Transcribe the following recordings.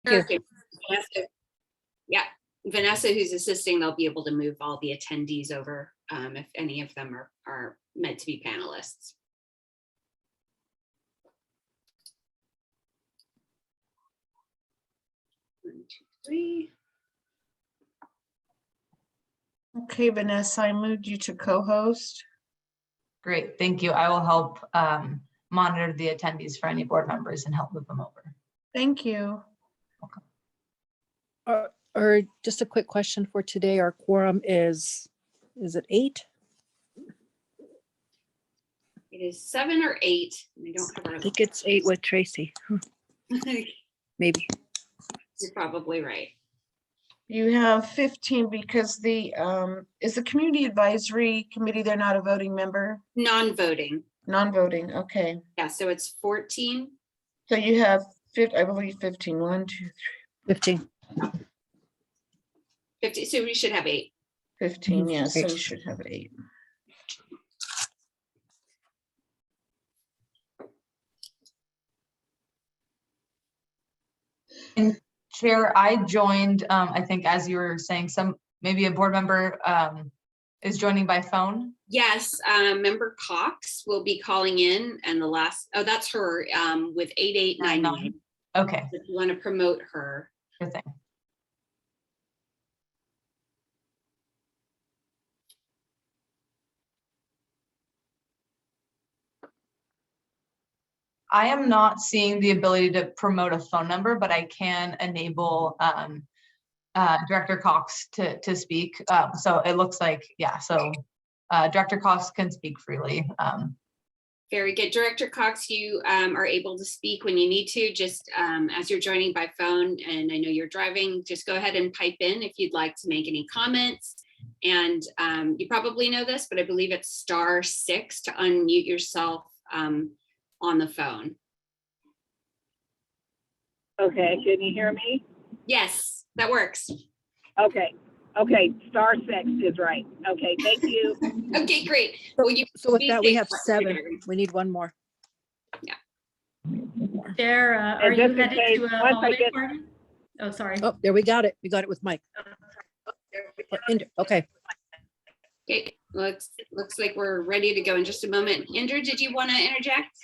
Perfect. Vanessa, yeah, Vanessa, who's assisting, they'll be able to move all the attendees over if any of them are meant to be panelists. One, two, three. Okay, Vanessa, I moved you to co-host. Great, thank you. I will help monitor the attendees for any board members and help move them over. Thank you. Or just a quick question for today. Our quorum is it 8? It is 7 or 8. I don't have I our. think it's 8 with Tracy. Maybe. You're probably right. You have 15 because the is the community advisory committee, they're not a voting member? Non-voting. Non-voting, okay. Yeah, so it's 14. So you have I believe 15. 1, 2, 15. 50. So we should have 8. 15, yeah, so Great. you should have 8. And Chair, I joined, I think as you were saying, maybe a board member is joining by phone. Yes, Member Cox will be calling in, and the last, oh, that's her with 8899. Okay, If you want to promote her. good thing. I am not seeing the ability to promote a phone number, but I can enable Director Cox to speak. So it looks like, yeah, so Director Cox can speak freely. Very good. Director Cox, you are able to speak when you need to, just as you're joining by phone, and I know you're driving, just go ahead and pipe in if you'd like to make any comments. And you probably know this, but I believe it's *6 to unmute yourself on the phone. Okay, can you hear me? Yes, that works. Okay, *6 is right. Okay, thank you. Okay, great. So, Well, you so with be that, we safe have while you're 7. driving. We need one more. There, are And you just in headed case, to a once I holiday get- party? Oh, sorry. Oh, there we got it. We got it with Mike. Okay. Okay, looks like we're ready to go in just a moment. Indra, did you want to interject?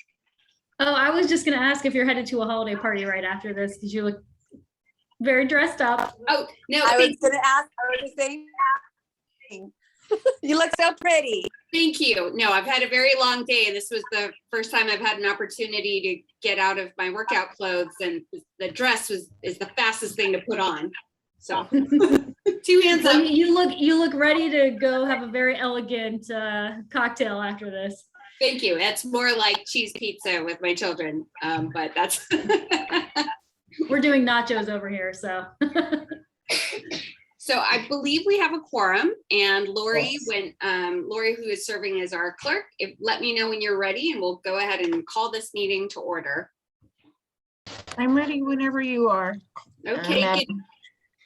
Oh, I was just gonna ask if you're headed to a holiday party right after this, because you look very dressed up. Oh, no, I was gonna ask her the same thing. You look so pretty. thank you. No, I've had a very long day, and this was the first time I've had an opportunity to get out of my workout clothes, and the dress is the fastest thing to put on. So 2 hands Well, up. you look ready to go have a very elegant cocktail after this. Thank you. That's more like cheese pizza with my children, but that's. We're doing nachos over here, so. So I believe we have a quorum, and Lori, Yes. Lori, who is serving as our clerk, let me know when you're ready, and we'll go ahead and call this meeting to order. I'm ready whenever you are. Okay, Madam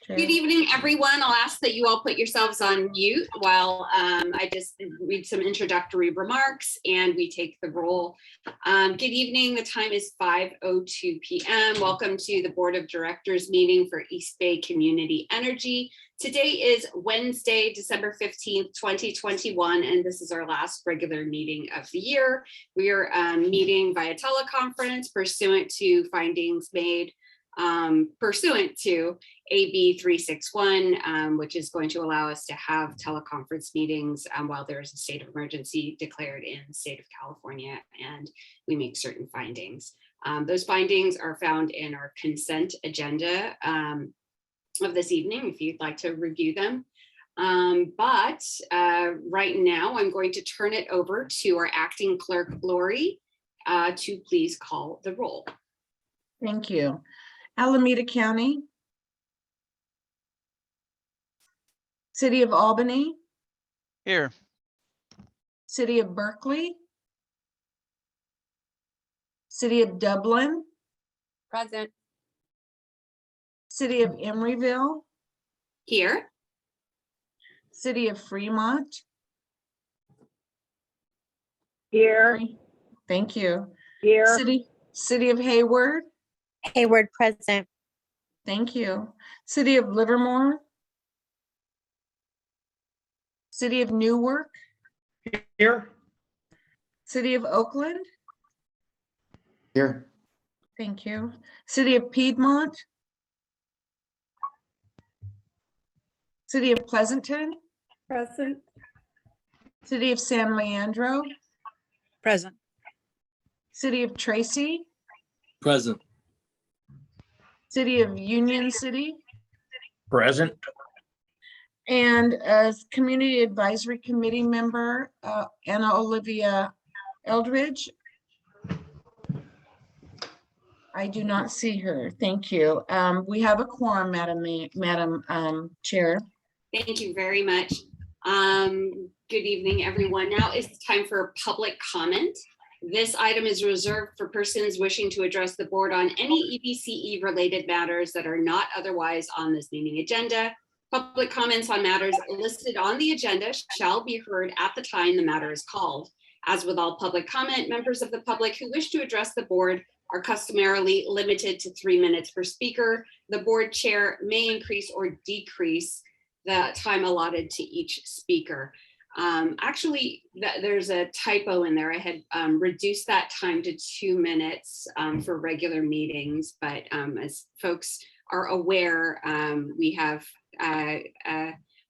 Chair. good evening, everyone. I'll ask that you all put yourselves on mute while I just read some introductory remarks and we take the roll. Good evening. The time is 5:02 p.m. Welcome to the Board of Directors meeting for East Bay Community Energy. Today is Wednesday, December 15th, 2021, and this is our last regular meeting of the year. We are meeting via teleconference pursuant to findings made pursuant to AB 361, which is going to allow us to have teleconference meetings while there is a state of emergency declared in the state of California, and we make certain findings. Those findings are found in our consent agenda of this evening, if you'd like to review them. But right now, I'm going to turn it over to our acting clerk, Lori, to please call the roll. Thank you. Alameda County. City of Albany. Here. City of Berkeley. City of Dublin. Present. City of Emeryville. Here. City of Fremont. Here, Thank you. here, City of Hayward. Hayward, present. Thank you. City of Livermore. City of Newark, Here. City of Oakland. Here. Thank you. City of Piedmont. City of Pleasanton, Present. City of San Leandro, Present. City of Tracy, Present. City of Union City, Present. and as Community Advisory Committee member, Anna Olivia Eldridge. I do not see her. Thank you. We have a quorum, Madam Chair. Thank you very much. Good evening, everyone. Now it's time for public comment. This item is reserved for persons wishing to address the board on any EBCE related matters that are not otherwise on this meeting agenda. Public comments on matters listed on the agenda shall be heard at the time the matter is called. As with all public comment, members of the public who wish to address the board are customarily limited to 3 minutes per speaker. The board chair may increase or decrease the time allotted to each speaker. Actually, there's a typo in there. I had reduced that time to 2 minutes for regular meetings, but as folks are aware, we have a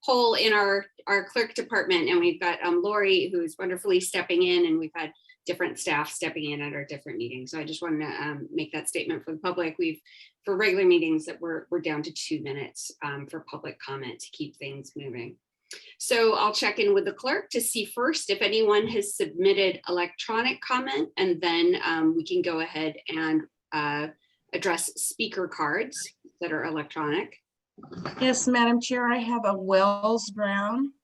hole in our clerk department, and we've got Lori, who is wonderfully stepping in, and we've had different staff stepping in at our different meetings. So I just wanted to make that statement for the public. For regular meetings that we're down to 2 minutes for public comment to keep things moving. So I'll check in with the clerk to see first if anyone has submitted electronic comment, and then we can go ahead and address speaker cards that are electronic. Yes, Madam Chair, I have a Wells Brown.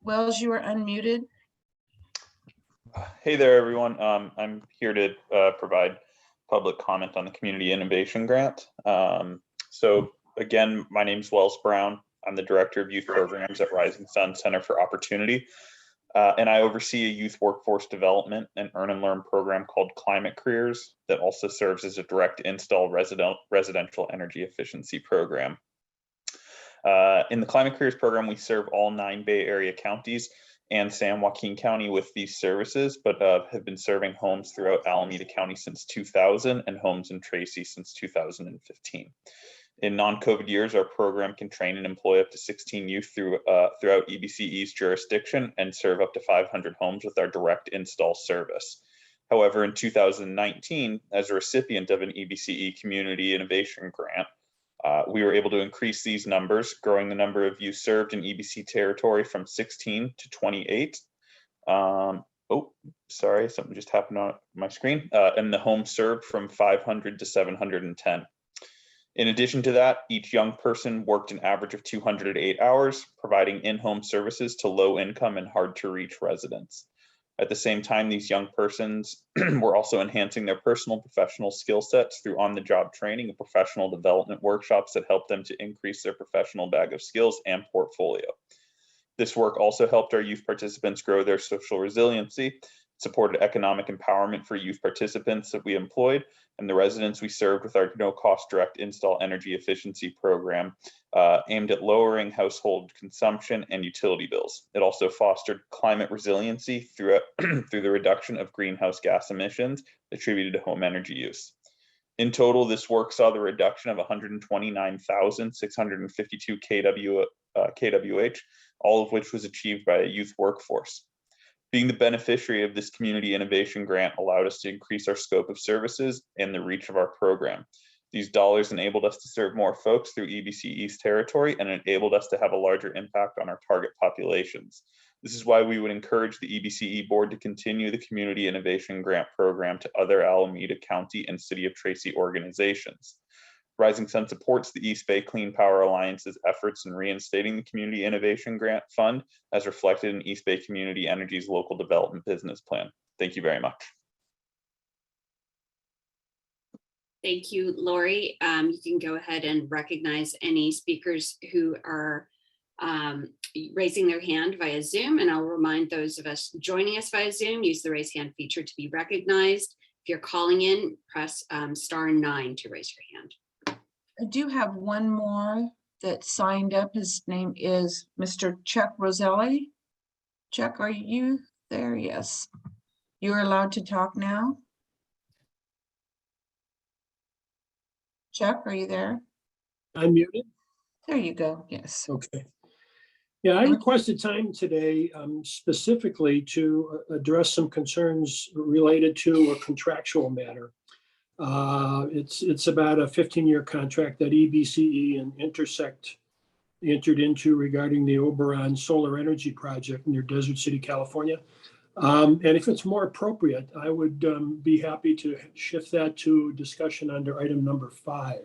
Wells, you are unmuted. Hey there, everyone. I'm here to provide public comment on the Community Innovation Grant. So again, my name's Wells Brown. I'm the Director of Youth Programs at Rising Sun Center for Opportunity. And I oversee a youth workforce development and earn and learn program called Climate Careers that also serves as a direct install residential energy efficiency program. In the Climate Careers program, we serve all 9 Bay Area counties and San Joaquin County with these services, but have been serving homes throughout Alameda County since 2000 and homes in Tracy since 2015. In non-COVID years, our program can train and employ up to 16 youth throughout EBCE's jurisdiction and serve up to 500 homes with our direct install service. However, in 2019, as a recipient of an EBCE Community Innovation Grant, we were able to increase these numbers, growing the number of youth served in EBC territory from 16 to 28. Oh, sorry, something just happened on my screen. And the homes served from 500 to 710. In addition to that, each young person worked an average of 208 hours, providing in-home services to low-income and hard-to-reach residents. At the same time, these young persons were also enhancing their personal professional skill sets through on-the-job training and professional development workshops that helped them to increase their professional bag of skills and portfolio. This work also helped our youth participants grow their social resiliency, supported economic empowerment for youth participants that we employed, and the residents we served with our no-cost direct install energy efficiency program aimed at lowering household consumption and utility bills. It also fostered climate resiliency through the reduction of greenhouse gas emissions attributed to home energy use. In total, this work saw the reduction of 129,652 kWh, all of which was achieved by a youth workforce. Being the beneficiary of this community innovation grant allowed us to increase our scope of services and the reach of our program. These dollars enabled us to serve more folks through EBCE's territory and enabled us to have a larger impact on our target populations. This is why we would encourage the EBCE board to continue the community innovation grant program to other Alameda County and City of Tracy organizations. Rising Sun supports the East Bay Clean Power Alliance's efforts in reinstating the Community Innovation Grant Fund as reflected in East Bay Community Energy's local development business plan. Thank you very much. Thank you, Lori. You can go ahead and recognize any speakers who are raising their hand via Zoom, and I'll remind those of us joining us via Zoom, use the raise hand feature to be recognized. If you're calling in, press *9 to raise your hand. I do have one more that signed up. His name is Mr. Chuck Roselli. Chuck, are you there? Yes. You're allowed to talk now. Chuck, are you there? Unmuted? There you go. Yes. Okay. Yeah, I Thank you. requested time today specifically to address some concerns related to a contractual matter. It's about a 15-year contract that EBCE and Intersect entered into regarding the Oberon Solar Energy Project near Desert City, California. And if it's more appropriate, I would be happy to shift that to discussion under item number 5.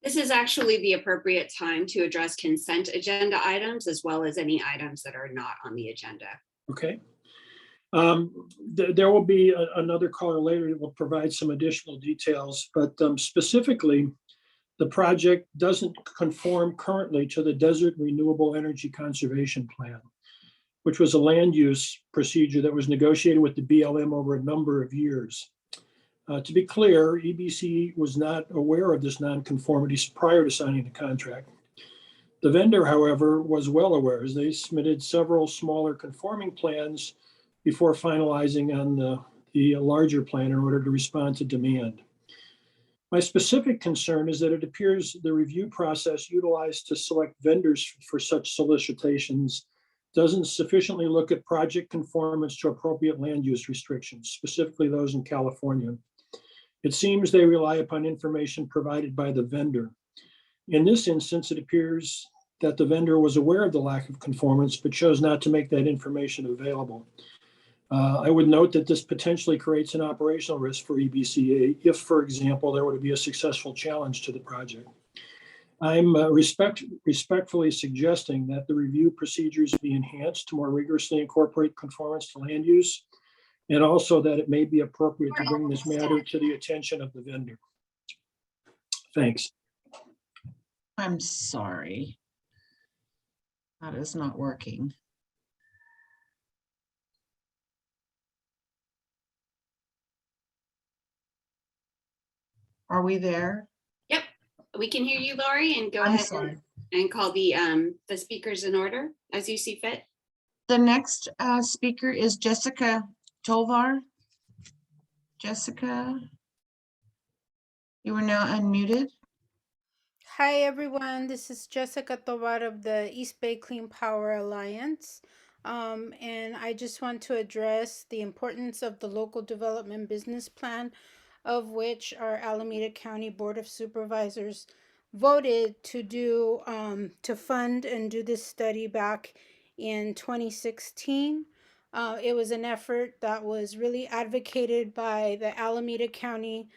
This is actually the appropriate time to address consent agenda items as well as any items that are not on the agenda. Okay. There will be another caller later that will provide some additional details, but specifically, the project doesn't conform currently to the Desert Renewable Energy Conservation Plan, which was a land use procedure that was negotiated with the BLM over a number of years. To be clear, EBC was not aware of this nonconformity prior to signing the contract. The vendor, however, was well aware as they submitted several smaller conforming plans before finalizing on the larger plan in order to respond to demand. My specific concern is that it appears the review process utilized to select vendors for such solicitations doesn't sufficiently look at project conformance to appropriate land use restrictions, specifically those in California. It seems they rely upon information provided by the vendor. In this instance, it appears that the vendor was aware of the lack of conformance, but chose not to make that information available. I would note that this potentially creates an operational risk for EBCA if, for example, there were to be a successful challenge to the project. I'm respectfully suggesting that the review procedures be enhanced to more rigorously incorporate conformance to land use, and also that it may be appropriate to bring this matter to the attention of the vendor. Thanks. I'm sorry. That is not working. Are we there? Yep, we can hear you, Lori, and go I'm ahead sorry. and call the speakers in order as you see fit. The next speaker is Jessica Tovar. Jessica, you are now unmuted. Hi everyone, this is Jessica Tovar of the East Bay Clean Power Alliance. And I just want to address the importance of the local development business plan, of which our Alameda County Board of Supervisors voted to do to fund and do this study back in 2016. It was an effort that was really advocated by the Alameda County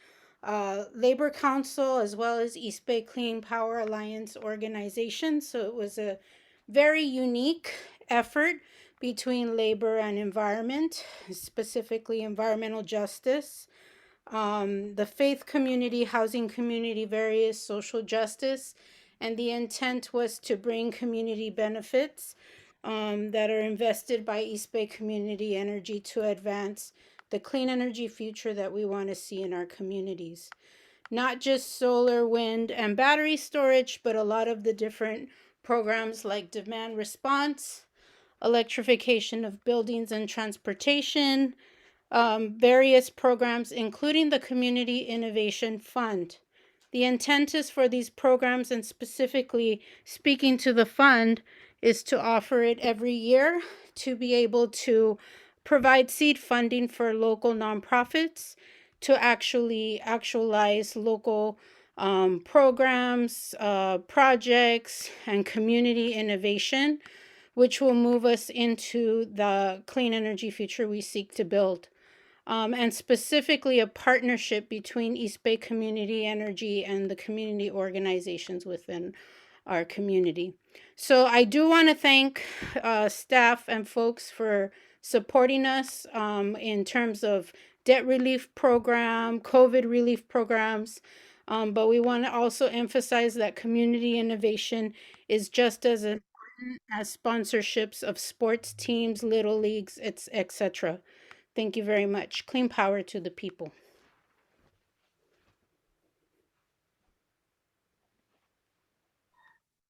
Labor Council as well as East Bay Clean Power Alliance organization. So it was a very unique effort between labor and environment, specifically environmental justice, the faith community, housing community, various social justice. And the intent was to bring community benefits that are invested by East Bay Community Energy to advance the clean energy future that we want to see in our communities. Not just solar, wind, and battery storage, but a lot of the different programs like demand response, electrification of buildings and transportation, various programs, including the Community Innovation Fund. The intent is for these programs, and specifically speaking to the fund, is to offer it every year to be able to provide seed funding for local nonprofits to actualize local programs, projects, and community innovation, which will move us into the clean energy future we seek to build. And specifically a partnership between East Bay Community Energy and the community organizations within our community. So I do want to thank staff and folks for supporting us in terms of debt relief program, COVID relief programs. But we want to also emphasize that community innovation is just as important as sponsorships of sports teams, little leagues, etc. Thank you very much. Clean power to the people.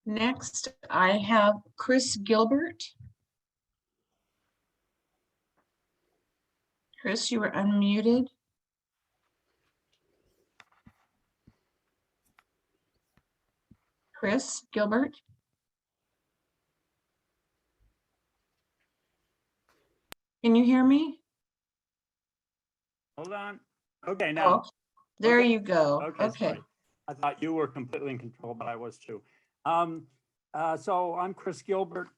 Next, I have Chris Gilbert. Chris, you were unmuted. Chris Gilbert. Can you hear me? Hold on. Okay, Oh, now. there Okay. you go. Okay, Okay. sorry. I thought you were completely in control, but I was too. So I'm Chris Gilbert.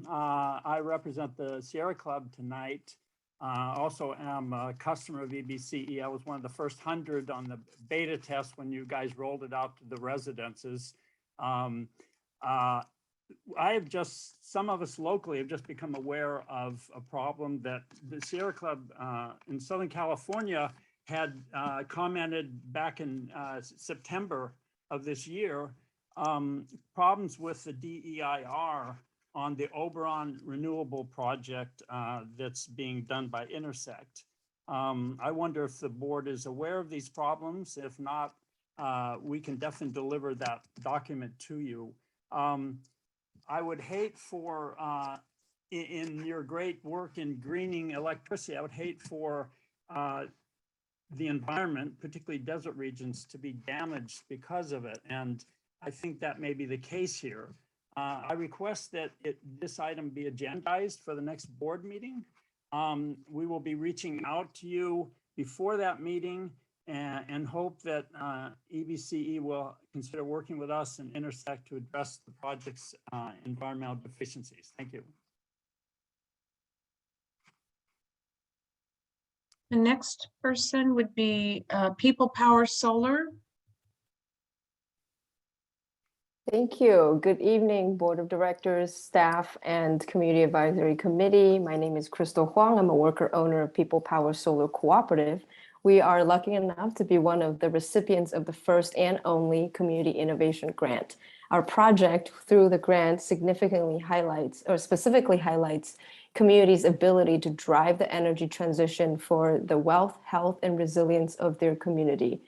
I represent the Sierra Club tonight. Also am a customer of EBCE. I was one of the first 100 on the beta test when you guys rolled it out to the residences. Some of us locally have just become aware of a problem that the Sierra Club in Southern California had commented back in September of this year, problems with the DEIR on the Oberon renewable project that's being done by Intersect. I wonder if the board is aware of these problems. If not, we can definitely deliver that document to you. I would hate for, in your great work in greening electricity, I would hate for the environment, particularly desert regions, to be damaged because of it. And I think that may be the case here. I request that this item be agendized for the next board meeting. We will be reaching out to you before that meeting and hope that EBCE will consider working with us and Intersect to address the project's environmental deficiencies. Thank you. The next person would be People Power Solar. Thank you. Good evening, Board of Directors, staff, and Community Advisory Committee. My name is Crystal Huang. I'm a worker owner of People Power Solar Cooperative. We are lucky enough to be one of the recipients of the first and only Community Innovation Grant. Our project, through the grant, significantly highlights, or specifically highlights, communities' ability to drive the energy transition for the wealth, health, and resilience of their community.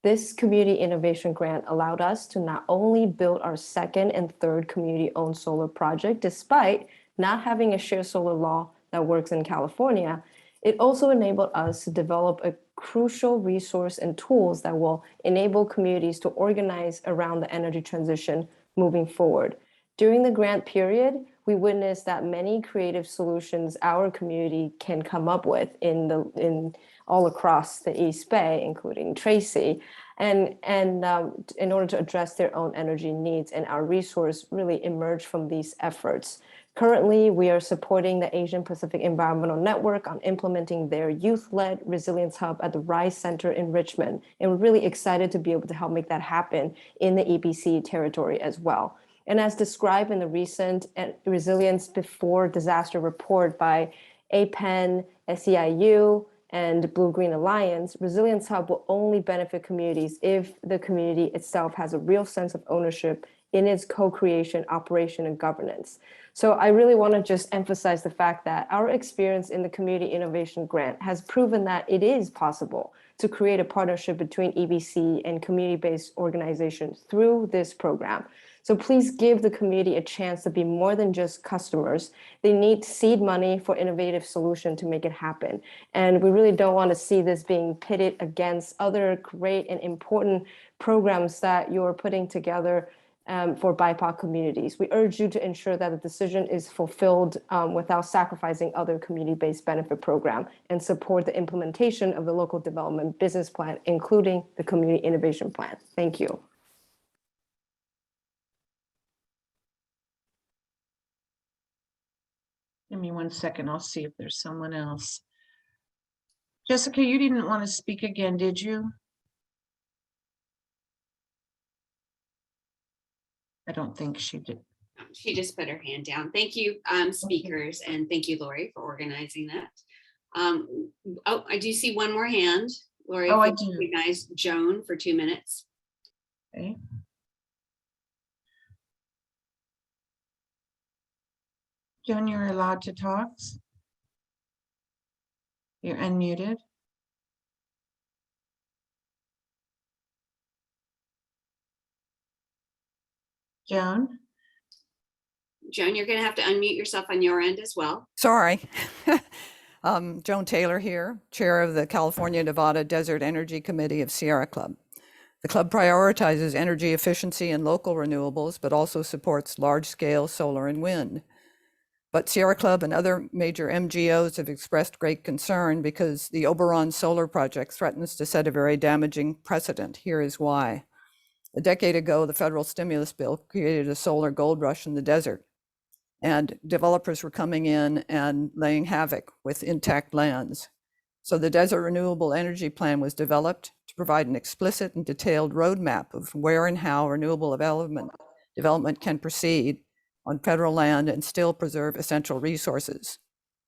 This Community Innovation Grant allowed us to not only build our second and third community-owned solar project, despite not having a shared solar law that works in California, it also enabled us to develop a crucial resource and tools that will enable communities to organize around the energy transition moving forward. During the grant period, we witnessed that many creative solutions our community can come up with in all across the East Bay, including Tracy, and in order to address their own energy needs, and our resource really emerged from these efforts. Currently, we are supporting the Asian Pacific Environmental Network on implementing their youth-led resilience hub at the Rise Center in Richmond, and we're really excited to be able to help make that happen in the EBC territory as well. And as described in the recent Resilience Before Disaster report by APEN, SEIU, and Blue Green Alliance, Resilience Hub will only benefit communities if the community itself has a real sense of ownership in its co-creation, operation, and governance. So I really want to just emphasize the fact that our experience in the Community Innovation Grant has proven that it is possible to create a partnership between EBC and community-based organizations through this program. So please give the community a chance to be more than just customers. They need seed money for innovative solution to make it happen. And we really don't want to see this being pitted against other great and important programs that you're putting together for BIPOC communities. We urge you to ensure that the decision is fulfilled without sacrificing other community-based benefit program, and support the implementation of the local development business plan, including the community innovation plan. Thank you. Give me 1 second. I'll see if there's someone else. Jessica, you didn't want to speak again, did you? I don't think she did. She just put her hand down. Thank you, speakers, and thank you, Lori, for organizing that. Oh, I do see one more hand. Lori, oh, I if you do. recognize Joan for 2 minutes. Okay. Joan, you're allowed to talk. You're unmuted. Joan? Joan, you're going to have to unmute yourself on your end as well. Sorry. Joan Taylor here, Chair of the California Nevada Desert Energy Committee of Sierra Club. The club prioritizes energy efficiency and local renewables, but also supports large-scale solar and wind. But Sierra Club and other major MGOs have expressed great concern because the Oberon solar project threatens to set a very damaging precedent. Here is why. A decade ago, the federal stimulus bill created a solar gold rush in the desert, and developers were coming in and laying havoc with intact lands. So the Desert Renewable Energy Plan was developed to provide an explicit and detailed roadmap of where and how renewable development can proceed on federal land and still preserve essential resources.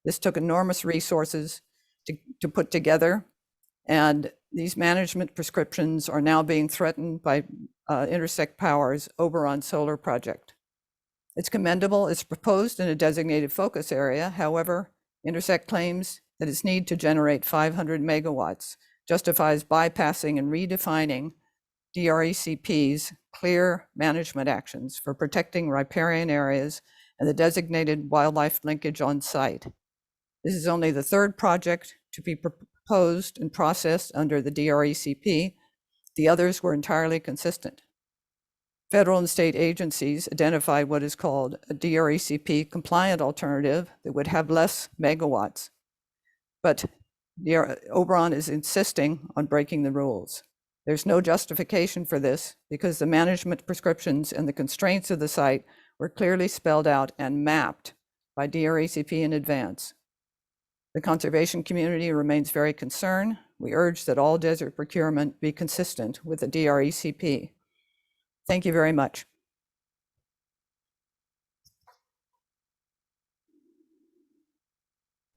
This took enormous resources to put together, and these management prescriptions are now being threatened by Intersect Power's Oberon solar project. It's commendable. It's proposed in a designated focus area. However, Intersect claims that its need to generate 500 megawatts justifies bypassing and redefining DRECP's clear management actions for protecting riparian areas and the designated wildlife linkage on site. This is only the third project to be proposed and processed under the DRECP. The others were entirely consistent. Federal and state agencies identified what is called a DRECP compliant alternative that would have less megawatts. But Oberon is insisting on breaking the rules. There's no justification for this because the management prescriptions and the constraints of the site were clearly spelled out and mapped by DRECP in advance. The conservation community remains very concerned. We urge that all desert procurement be consistent with the DRECP. Thank you very much.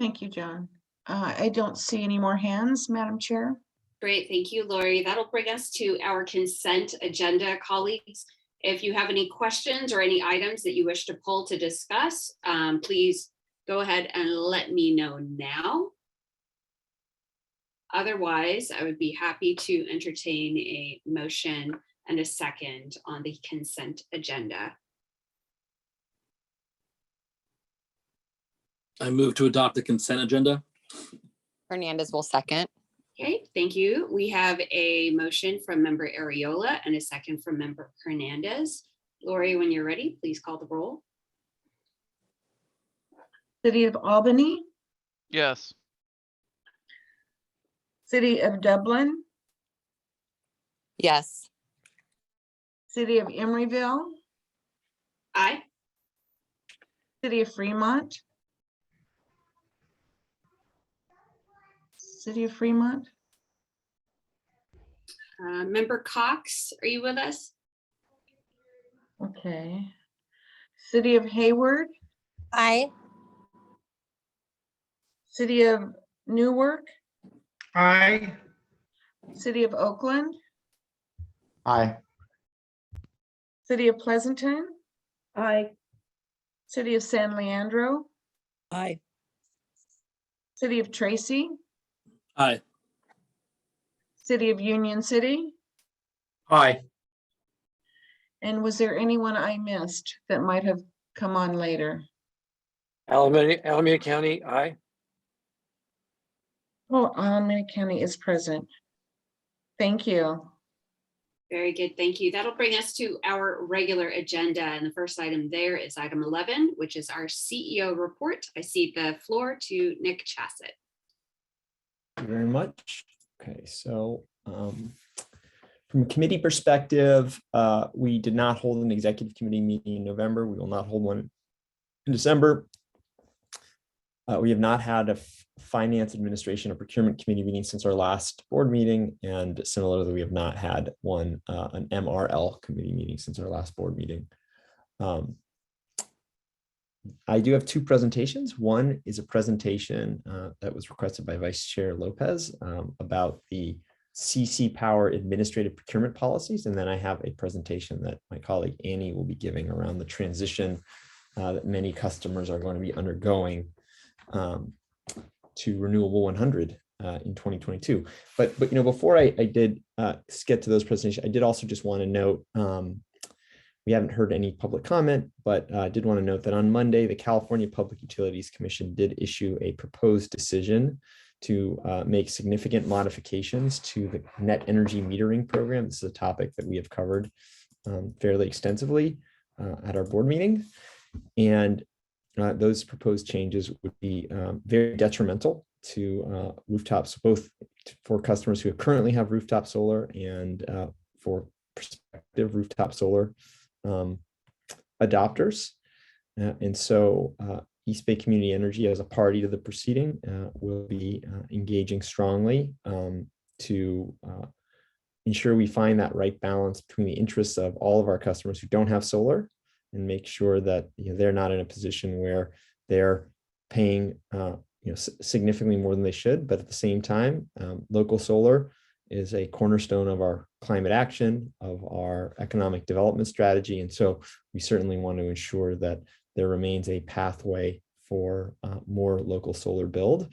Thank you, Joan. I don't see any more hands, Madam Chair. Great, thank you, Lori. That'll bring us to our consent agenda, colleagues. If you have any questions or any items that you wish to pull to discuss, please go ahead and let me know now. Otherwise, I would be happy to entertain a motion and a second on the consent agenda. I move to adopt the consent agenda. Hernandez will second. Okay, thank you. We have a motion from member Ariola and a second from member Hernandez. Lori, when you're ready, please call the roll. City of Albany, Yes. City of Dublin, Yes. City of Emeryville, Aye. City of Fremont, City of Fremont, Member Cox, are you with us? okay. City of Hayward, Aye. City of Newark, Aye. City of Oakland, Aye. City of Pleasanton, Aye. City of San Leandro, Aye. City of Tracy, Aye. City of Union City. Aye. And was there anyone I missed that might have come on later? Alameda County, aye. Oh, Alameda County is present. Thank you. Very good, thank you. That'll bring us to our regular agenda. And the first item there is item 11, which is our CEO report. I cede the floor to Nick Chassett. Thank you very much. Okay, so from a committee perspective, we did not hold an executive committee meeting in November. We will not hold one in December. We have not had a finance administration or procurement committee meeting since our last board meeting, and similarly, we have not had one an MRL committee meeting since our last board meeting. I do have two presentations. One is a presentation that was requested by Vice Chair Lopez about the CC Power administrative procurement policies. And then I have a presentation that my colleague Annie will be giving around the transition that many customers are going to be undergoing to Renewable 100 in 2022. But you know, before I did get to those presentations, I did also just want to note We haven't heard any public comment, but I did want to note that on Monday, the California Public Utilities Commission did issue a proposed decision to make significant modifications to the net energy metering program. This is a topic that we have covered fairly extensively at our board meeting. And those proposed changes would be very detrimental to rooftops, both for customers who currently have rooftop solar and for prospective rooftop solar adopters. And so East Bay Community Energy, as a party to the proceeding, will be engaging strongly to ensure we find that right balance between the interests of all of our customers who don't have solar, and make sure that they're not in a position where they're paying significantly more than they should. But at the same time, local solar is a cornerstone of our climate action, of our economic development strategy. And so we certainly want to ensure that there remains a pathway for more local solar build.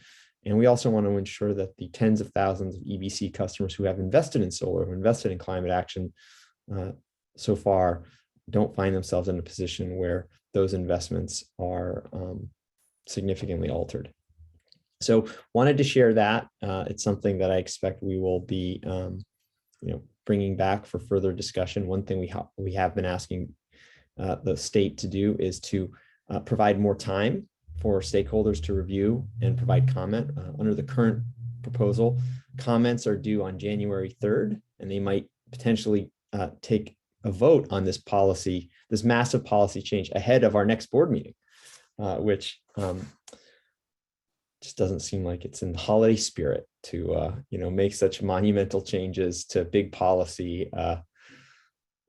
And we also want to ensure that the tens of thousands of EBC customers who have invested in solar, who invested in climate action so far, don't find themselves in a position where those investments are significantly altered. So wanted to share that. It's something that I expect we will be bringing back for further discussion. One thing we have been asking the state to do is to provide more time for stakeholders to review and provide comment. Under the current proposal, comments are due on January 3rd, and they might potentially take a vote on this policy, this massive policy change ahead of our next board meeting, which just doesn't seem like it's in the holiday spirit to make such monumental changes to big policy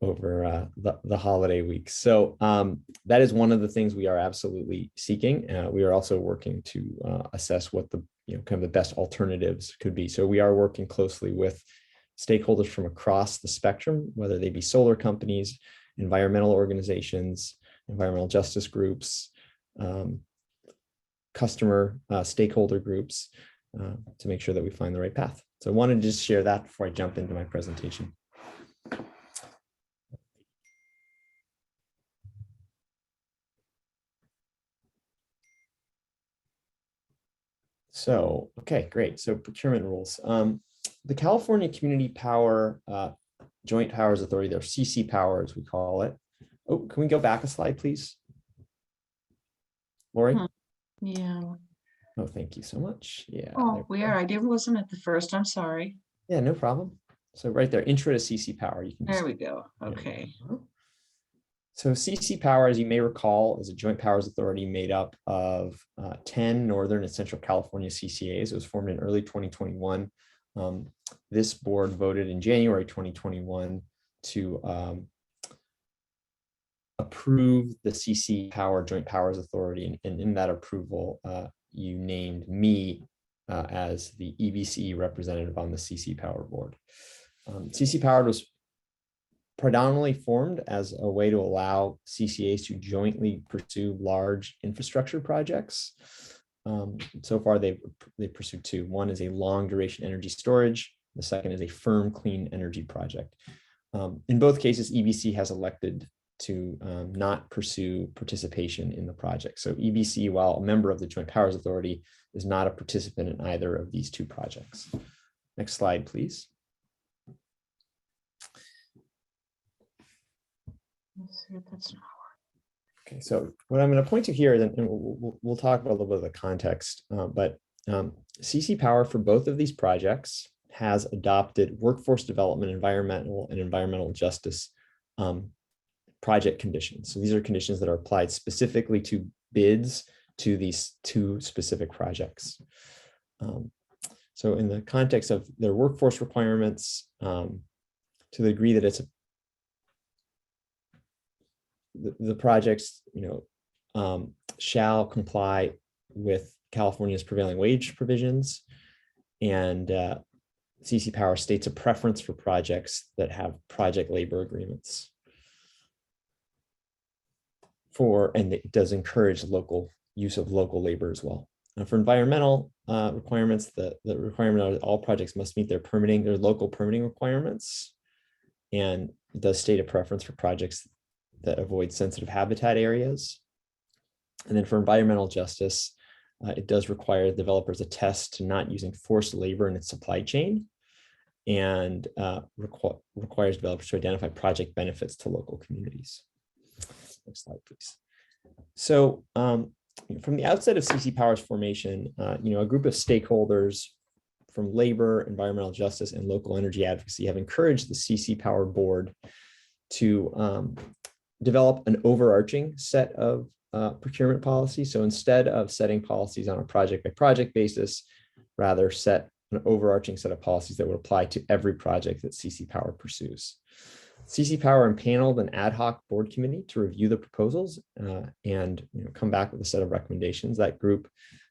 over the holiday weeks. So that is one of the things we are absolutely seeking. We are also working to assess what the kind of the best alternatives could be. So we are working closely with stakeholders from across the spectrum, whether they be solar companies, environmental organizations, environmental justice groups, customer stakeholder groups, to make sure that we find the right path. So I wanted to just share that before I jump into my presentation. So, okay, great. So procurement rules. The California Community Power Joint Powers Authority, or CC Power as we call it. Oh, can we go back a slide, please? Lori? Yeah. Oh, thank you so much. Yeah. Oh, we are. I wasn't at the first. I'm sorry. Yeah, no problem. So right there, intro to CC Power. You can There we go. Okay. So CC Power, as you may recall, is a joint powers authority made up of 10 Northern and Central California CCAs. It was formed in early 2021. This board voted in January 2021 to approve the CC Power Joint Powers Authority. And in that approval, you named me as the EBC representative on the CC Power board. CC Power was predominantly formed as a way to allow CCAs to jointly pursue large infrastructure projects. So far, they've pursued two. One is a long duration energy storage. The second is a firm clean energy project. In both cases, EBC has elected to not pursue participation in the project. So EBC, while a member of the Joint Powers Authority, is not a participant in either of these two projects. Next slide, please. Let's see if that's not Okay, so what I'm going to point to here, and we'll talk about a little bit of the context, but CC Power for both of these projects has adopted workforce development, environmental justice project conditions. So these are conditions that are applied specifically to bids to these two specific projects. So in the context of their workforce requirements, to the degree that it's the projects, shall comply with California's prevailing wage provisions, and CC Power states a preference for projects that have project labor agreements. And it does encourage local use of local labor as well. Now for environmental requirements, the requirement that all projects must meet their local permitting requirements, and it does state a preference for projects that avoid sensitive habitat areas. And then for environmental justice, it does require developers attest to not using forced labor in its supply chain, and requires developers to identify project benefits to local communities. Next slide, please. So from the outset of CC Power's formation, a group of stakeholders from labor, environmental justice, and local energy advocacy have encouraged the CC Power board to develop an overarching set of procurement policies. So instead of setting policies on a project by project basis, rather set an overarching set of policies that would apply to every project that CC Power pursues. CC Power impaneled an ad hoc board committee to review the proposals and come back with a set of recommendations. That group,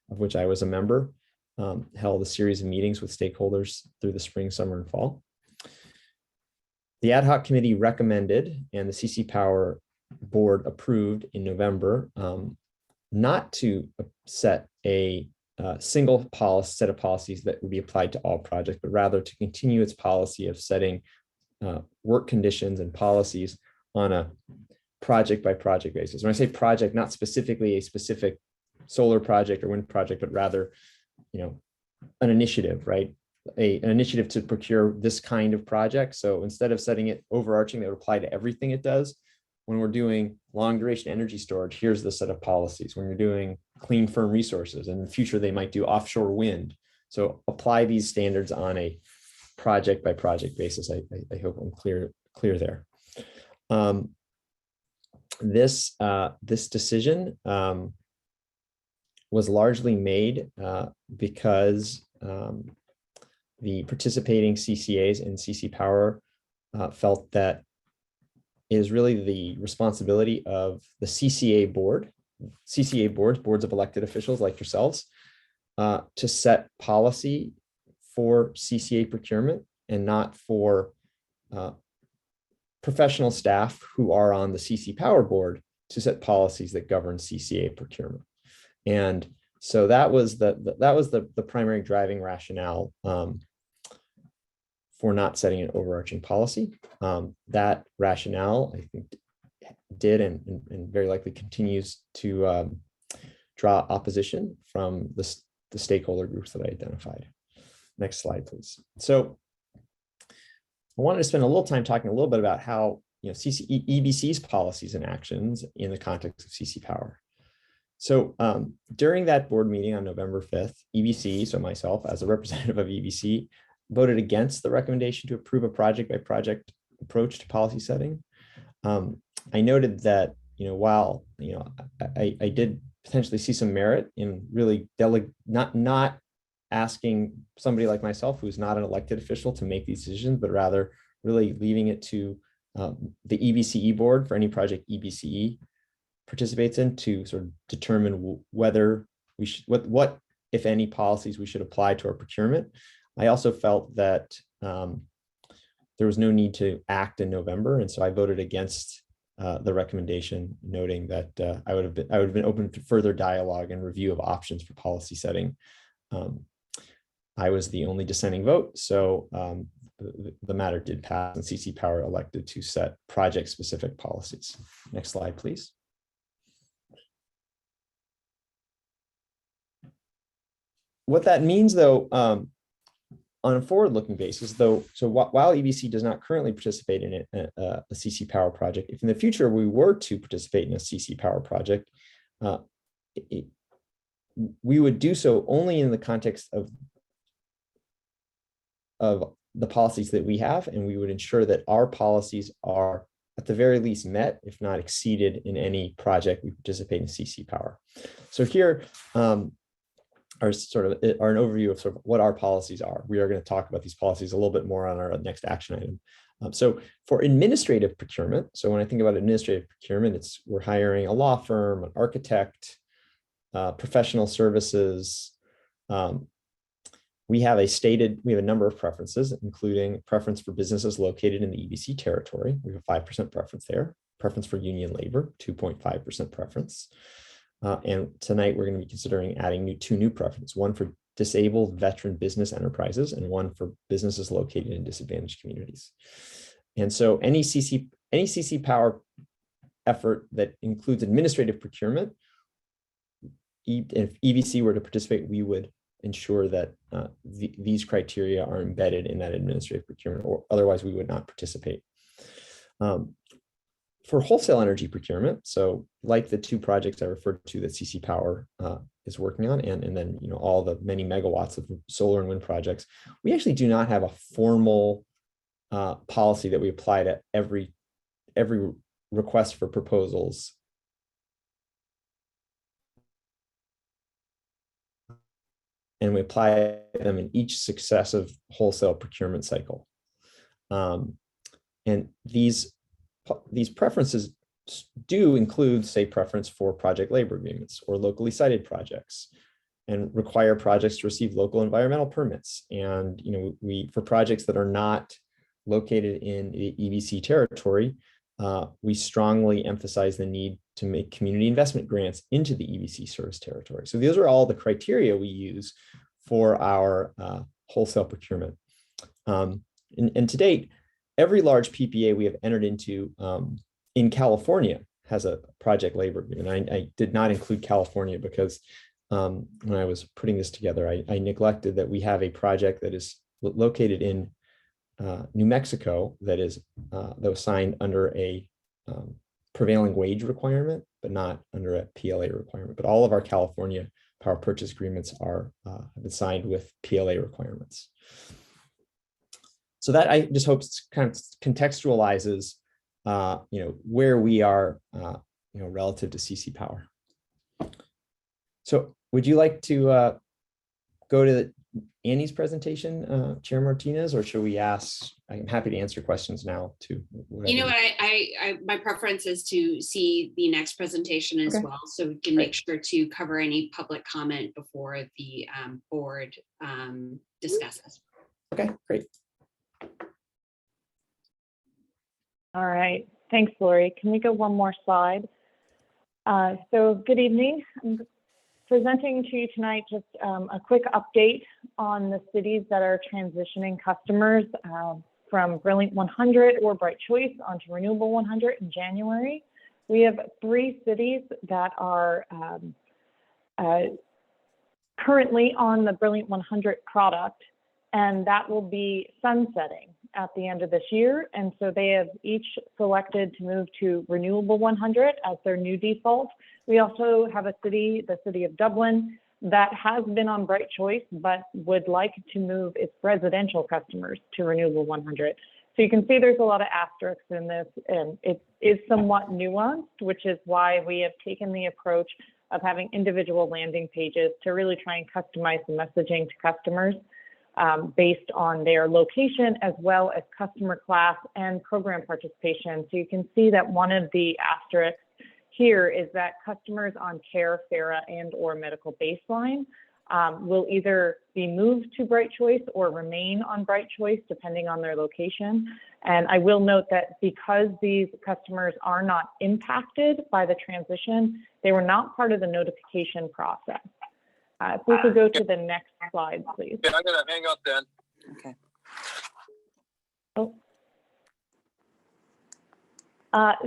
of which I was a member, held a series of meetings with stakeholders through the spring, summer, and fall. The ad hoc committee recommended, and the CC Power board approved in November, not to set a single set of policies that would be applied to all projects, but rather to continue its policy of setting work conditions and policies on a project by project basis. When I say project, not specifically a specific solar project or wind project, but rather, an initiative, right? An initiative to procure this kind of project. So instead of setting it overarching that would apply to everything it does, when we're doing long duration energy storage, here's the set of policies. When you're doing clean firm resources, and in the future they might do offshore wind. So apply these standards on a project by project basis. I hope I'm clear there. This decision was largely made because the participating CCAs and CC Power felt that it is really the responsibility of the CCA boards, boards of elected officials like yourselves, to set policy for CCA procurement and not for professional staff who are on the CC Power board to set policies that govern CCA procurement. And so that was the primary driving rationale for not setting an overarching policy. That rationale, I think, did and very likely continues to draw opposition from the stakeholder groups that I identified. Next slide, please. So I wanted to spend a little time talking a little bit about how EBC's policies and actions in the context of CC Power. So during that board meeting on November 5th, EBC, so myself as a representative of EBC, voted against the recommendation to approve a project by project approach to policy setting. I noted that, while, I did potentially see some merit in really not asking somebody like myself, who's not an elected official, to make these decisions, but rather really leaving it to the EBCE board for any project EBCE participates in to sort of determine whether we should, what if any policies we should apply to our procurement. I also felt that there was no need to act in November, and so I voted against the recommendation, noting that I would have been open to further dialogue and review of options for policy setting. I was the only dissenting vote, so the matter did pass, and CC Power elected to set project-specific policies. Next slide, please. What that means, though, on a forward-looking basis, though, so while EBC does not currently participate in a CC Power project, if in the future we were to participate in a CC Power project, we would do so only in the context of the policies that we have, and we would ensure that our policies are at the very least met, if not exceeded, in any project we participate in CC Power. So here are an overview of sort of what our policies are. We are going to talk about these policies a little bit more on our next action item. So for administrative procurement, so when I think about administrative procurement, we're hiring a law firm, an architect, professional services. We have a number of preferences, including preference for businesses located in the EBC territory. We have a 5% preference there. Preference for union labor, 2.5% preference. And tonight we're going to be considering adding two new preferences, one for disabled veteran business enterprises and one for businesses located in disadvantaged communities. And so any CC Power effort that includes administrative procurement. If EVC were to participate, we would ensure that these criteria are embedded in that administrative procurement, or otherwise we would not participate. For wholesale energy procurement, so like the two projects I referred to that CC Power is working on, and then all the many megawatts of solar and wind projects, we actually do not have a formal policy that we apply to every request for proposals. And we apply them in each successive wholesale procurement cycle. And these preferences do include, say, preference for project labor agreements or locally sited projects, and require projects to receive local environmental permits. And for projects that are not located in the EVC territory, we strongly emphasize the need to make community investment grants into the EVC service territory. So those are all the criteria we use for our wholesale procurement. And to date, every large PPA we have entered into in California has a project labor agreement. I did not include California because when I was putting this together, I neglected that we have a project that is located in New Mexico that was signed under a prevailing wage requirement, but not under a PLA requirement. But all of our California power purchase agreements have been signed with PLA requirements. So that, I just hope, kind of contextualizes where we are relative to CC Power. So would you like to go to Annie's presentation, Chair Martinez, or should we ask? I'm happy to answer questions now too. My preference is to see the next presentation as well, so we can make sure to cover any public comment before the board discusses. Okay, great. All right, thanks, Lori. Can we go one more slide? So good evening. I'm presenting to you tonight just a quick update on the cities that are transitioning customers from Brilliant 100 or Bright Choice onto Renewable 100 in January. We have 3 cities that are currently on the Brilliant 100 product, and that will be sunsetting at the end of this year. And so they have each selected to move to Renewable 100 as their new default. We also have a city, the city of Dublin, that has been on Bright Choice, but would like to move its residential customers to Renewable 100. So you can see there's a lot of asterisks in this, and it is somewhat nuanced, which is why we have taken the approach of having individual landing pages to really try and customize the messaging to customers based on their location, as well as customer class and program participation. So you can see that one of the asterisks here is that customers on CARE, FARA, and or medical baseline will either be moved to Bright Choice or remain on Bright Choice, depending on their location. And I will note that because these customers are not impacted by the transition, they were not part of the notification process. If we could go to the next slide, please. Yeah, I'm gonna hang up then. Okay. Oh.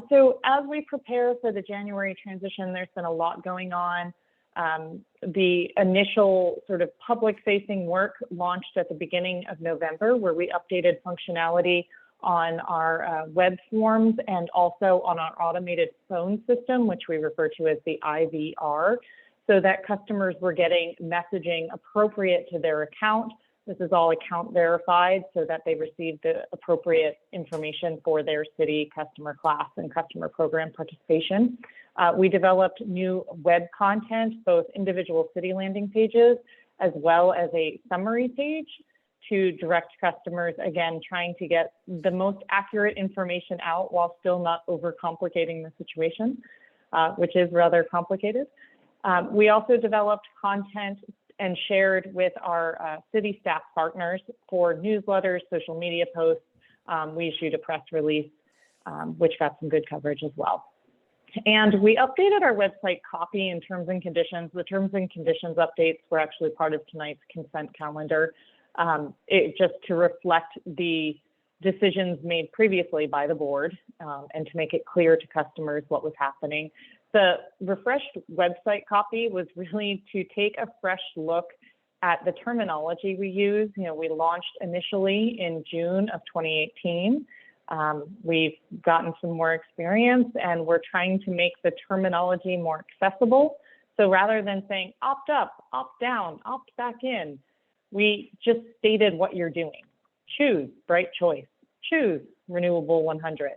So as we prepare for the January transition, there's been a lot going on. The initial sort of public-facing work launched at the beginning of November, where we updated functionality on our web forms and also on our automated phone system, which we refer to as the IVR, so that customers were getting messaging appropriate to their account. This is all account verified so that they received the appropriate information for their city customer class and customer program participation. We developed new web content, both individual city landing pages, as well as a summary page to direct customers, again, trying to get the most accurate information out while still not overcomplicating the situation, which is rather complicated. We also developed content and shared with our city staff partners for newsletters, social media posts. We issued a press release, which got some good coverage as well. And we updated our website copy and terms and conditions. The terms and conditions updates were actually part of tonight's consent calendar, just to reflect the decisions made previously by the board and to make it clear to customers what was happening. The refreshed website copy was really to take a fresh look at the terminology we use. You know, we launched initially in June of 2018. We've gotten some more experience and we're trying to make the terminology more accessible. So rather than saying opt up, opt down, opt back in, we just stated what you're doing. Choose Bright Choice, choose Renewable 100.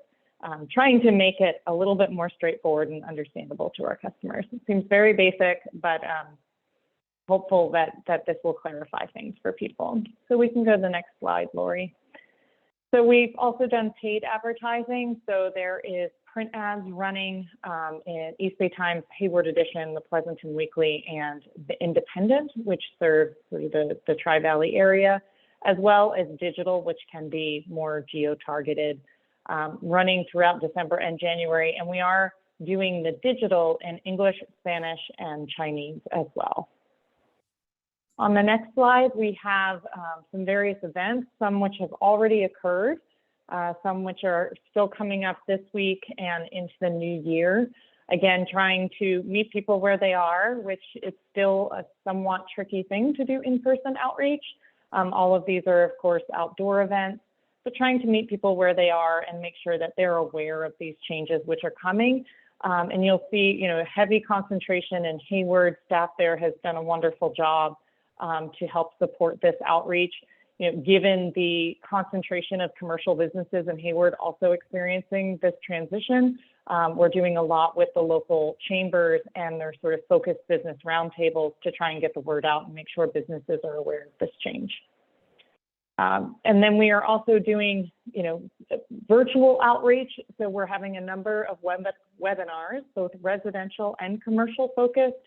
Trying to make it a little bit more straightforward and understandable to our customers. It seems very basic, but hopeful that this will clarify things for people. So we can go to the next slide, Lori. So we've also done paid advertising. So there is print ads running in East Bay Times, Hayward Edition, the Pleasanton Weekly, and the Independent, which serves the Tri-Valley area, as well as digital, which can be more geo-targeted, running throughout December and January. And we are doing the digital in English, Spanish, and Chinese as well. On the next slide, we have some various events, some which have already occurred, some which are still coming up this week and into the new year. Again, trying to meet people where they are, which is still a somewhat tricky thing to do in-person outreach. All of these are, of course, outdoor events. So trying to meet people where they are and make sure that they're aware of these changes which are coming. And you'll see, you know, heavy concentration in Hayward. Staff there has done a wonderful job to help support this outreach. You know, given the concentration of commercial businesses in Hayward also experiencing this transition, we're doing a lot with the local chambers and their sort of focused business roundtables to try and get the word out and make sure businesses are aware of this change. And then we are also doing, you know, virtual outreach. So we're having a number of webinars, both residential and commercial focused.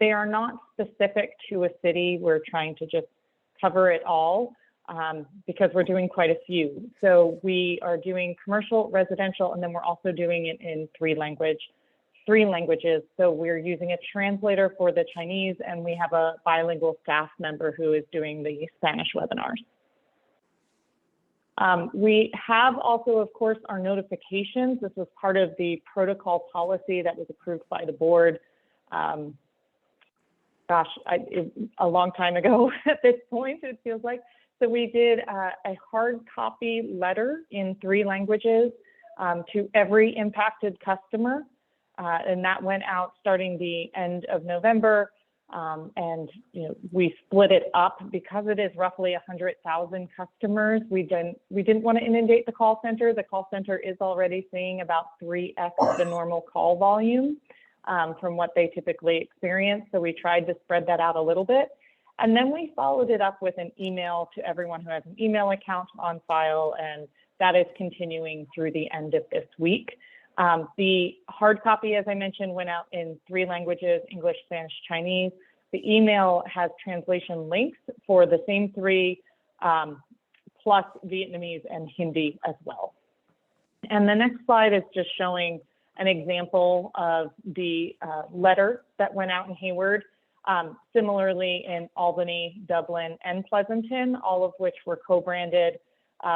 They are not specific to a city. We're trying to just cover it all because we're doing quite a few. So we are doing commercial, residential, and then we're also doing it in three languages. So we're using a translator for the Chinese, and we have a bilingual staff member who is doing the Spanish webinars. We have also, of course, our notifications. This was part of the protocol policy that was approved by the board. A long time ago at this point, it feels like. So we did a hard copy letter in 3 languages to every impacted customer. And that went out starting the end of November. And you know, we split it up because it is roughly 100,000 customers. We didn't want to inundate the call center. The call center is already seeing about 3x the normal call volume from what they typically experience. So we tried to spread that out a little bit. And then we followed it up with an email to everyone who has an email account on file, and that is continuing through the end of this week. The hard copy, as I mentioned, went out in 3 languages, English, Spanish, Chinese. The email has translation links for the same 3, plus Vietnamese and Hindi as well. And the next slide is just showing an example of the letter that went out in Hayward. Similarly in Albany, Dublin, and Pleasanton, all of which were co-branded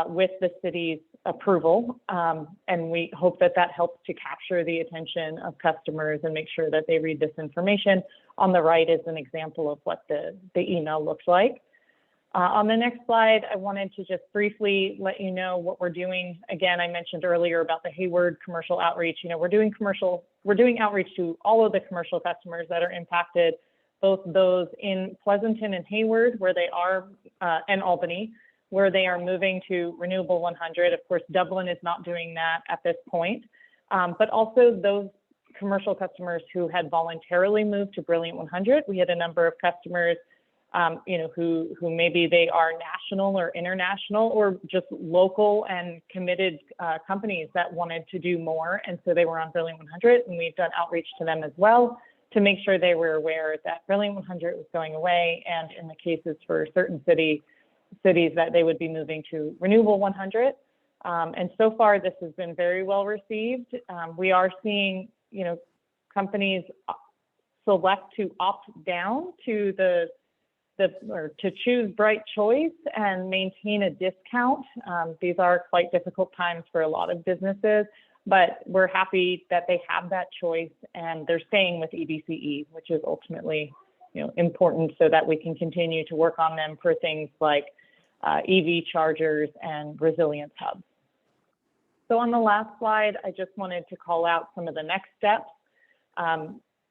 with the city's approval. And we hope that that helps to capture the attention of customers and make sure that they read this information. On the right is an example of what the email looks like. On the next slide, I wanted to just briefly let you know what we're doing. Again, I mentioned earlier about the Hayward commercial outreach. You know, we're doing outreach to all of the commercial customers that are impacted, both those in Pleasanton and Hayward, where they are, and Albany, where they are moving to Renewable 100. Of course, Dublin is not doing that at this point, but also those commercial customers who had voluntarily moved to Brilliant 100. We had a number of customers, you know, who maybe they are national or international or just local and committed companies that wanted to do more. And so they were on Brilliant 100, and we've done outreach to them as well to make sure they were aware that Brilliant 100 was going away, and in the cases for certain cities that they would be moving to Renewable 100. And so far, this has been very well received. We are seeing, you know, companies select to opt down to the or to choose Bright Choice and maintain a discount. These are quite difficult times for a lot of businesses, but we're happy that they have that choice and they're staying with EBCE, which is ultimately, important so that we can continue to work on them for things like EV chargers and resilience hubs. So on the last slide, I just wanted to call out some of the next steps.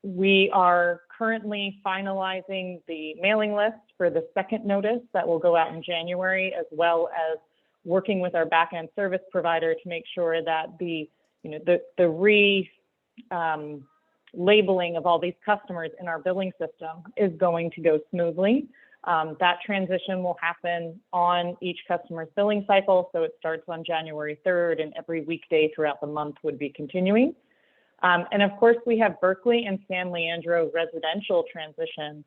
We are currently finalizing the mailing list for the second notice that will go out in January, as well as working with our back-end service provider to make sure that the labeling of all these customers in our billing system is going to go smoothly. That transition will happen on each customer's billing cycle. So it starts on January 3rd and every weekday throughout the month would be continuing. And of course, we have Berkeley and San Leandro residential transition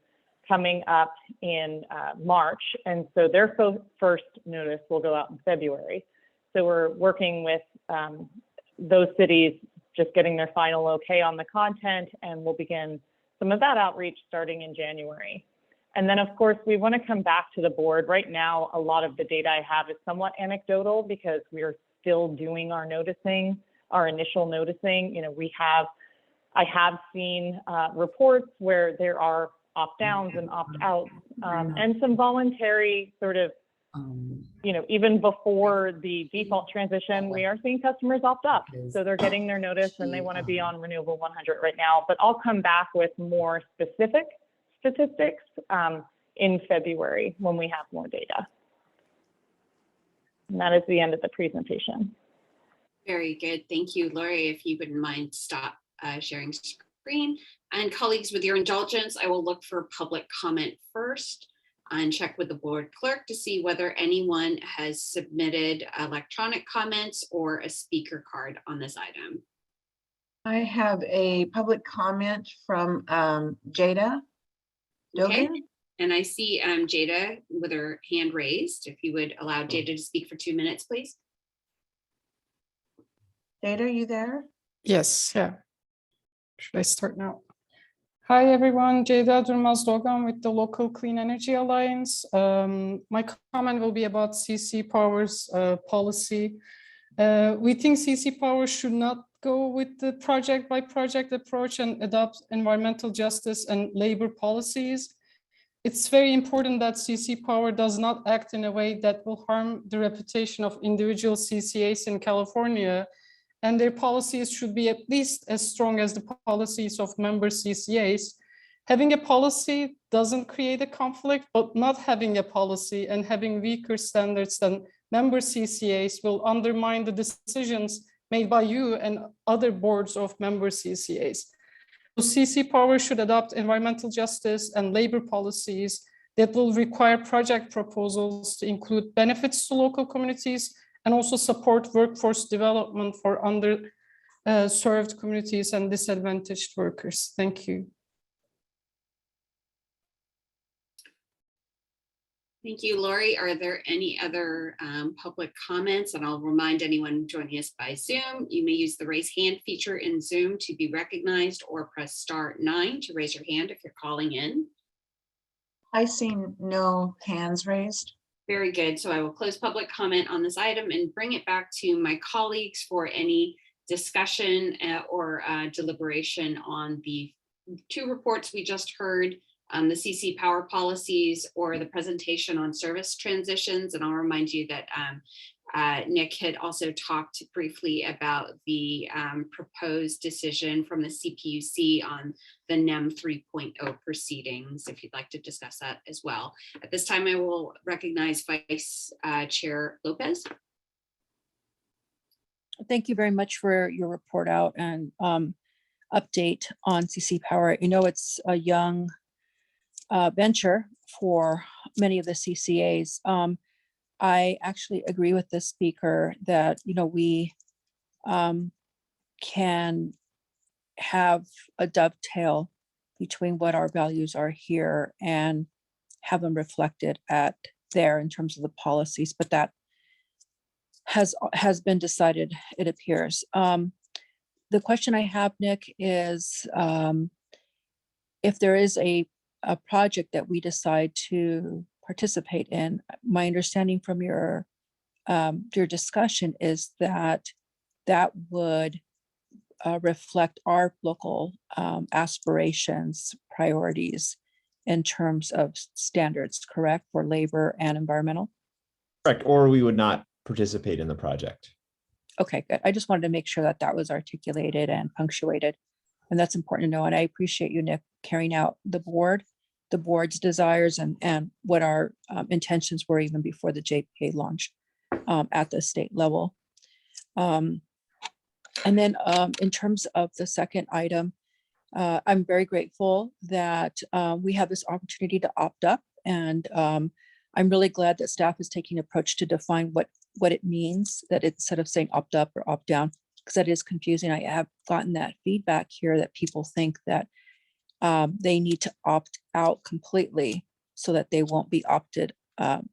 coming up in March. And so their first notice will go out in February. So we're working with those cities, just getting their final okay on the content, and we'll begin some of that outreach starting in January. And then, of course, we want to come back to the board. Right now, a lot of the data I have is somewhat anecdotal because we are still doing our noticing, our initial noticing. I have seen reports where there are opt-downs and opt-outs and some voluntary sort of, even before the default transition, we are seeing customers opt up. So they're getting their notice and they want to be on Renewable 100 right now. But I'll come back with more specific statistics in February when we have more data. And that is the end of the presentation. Very good. Thank you, Lori. If you wouldn't mind, stop sharing screen. And colleagues, with your indulgence, I will look for public comment first and check with the board clerk to see whether anyone has submitted electronic comments or a speaker card on this item. I have a public comment from Jada Okay. Dogan. And I see Jada with her hand raised. If you would allow Jada to speak for 2 minutes, please. Jada, are you there? Yes, yeah. Should I start now? Hi, everyone. Jada Durmaz-Dogan with the Local Clean Energy Alliance. My comment will be about CC Power's policy. We think CC Power should not go with the project-by-project approach and adopt environmental justice and labor policies. It's very important that CC Power does not act in a way that will harm the reputation of individual CCAs in California, and their policies should be at least as strong as the policies of member CCAs. Having a policy doesn't create a conflict, but not having a policy and having weaker standards than member CCAs will undermine the decisions made by you and other boards of member CCAs. So CC Power should adopt environmental justice and labor policies that will require project proposals to include benefits to local communities and also support workforce development for underserved communities and disadvantaged workers. Thank you. Thank you, Lori. Are there any other public comments? And I'll remind anyone joining us by Zoom, you may use the raise hand feature in Zoom to be recognized or press *9 to raise your hand if you're calling in. I see no hands raised. Very good. So I will close public comment on this item and bring it back to my colleagues for any discussion or deliberation on the 2 reports we just heard, the CC Power policies or the presentation on service transitions. And I'll remind you that Nick had also talked briefly about the proposed decision from the CPUC on the NEM 3.0 proceedings, if you'd like to discuss that as well. At this time, I will recognize Vice Chair Lopez. Thank you very much for your report out and update on CC Power. You know, it's a young venture for many of the CCAs. I actually agree with the speaker that, you know, we can have a dovetail between what our values are here and have them reflected at there in terms of the policies, but that has been decided, it appears. The question I have, Nick, is if there is a a project that we decide to participate in, my understanding from your discussion is that that would reflect our local aspirations, priorities in terms of standards, correct, for labor and environmental? Correct, or we would not participate in the project. Okay, good. I just wanted to make sure that that was articulated and punctuated. And that's important to know. And I appreciate you, Nick, carrying out the board's desires and what our intentions were even before the JPA launch at the state level. And then in terms of the second item, I'm very grateful that we have this opportunity to opt up. And I'm really glad that staff is taking an approach to define what it means, that instead of saying opt up or opt down, because that is confusing. I have gotten that feedback here that people think that they need to opt out completely so that they won't be opted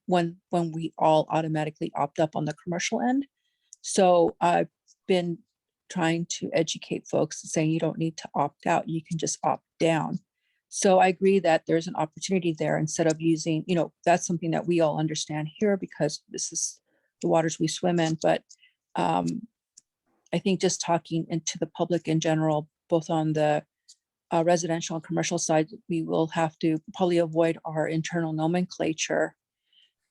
when we all automatically opt up on the commercial end. So I've been trying to educate folks saying you don't need to opt out, you can just opt down. So I agree that there's an opportunity there instead of using, that's something that we all understand here because this is the waters we swim in. But I think just talking into the public in general, both on the residential and commercial side, we will have to probably avoid our internal nomenclature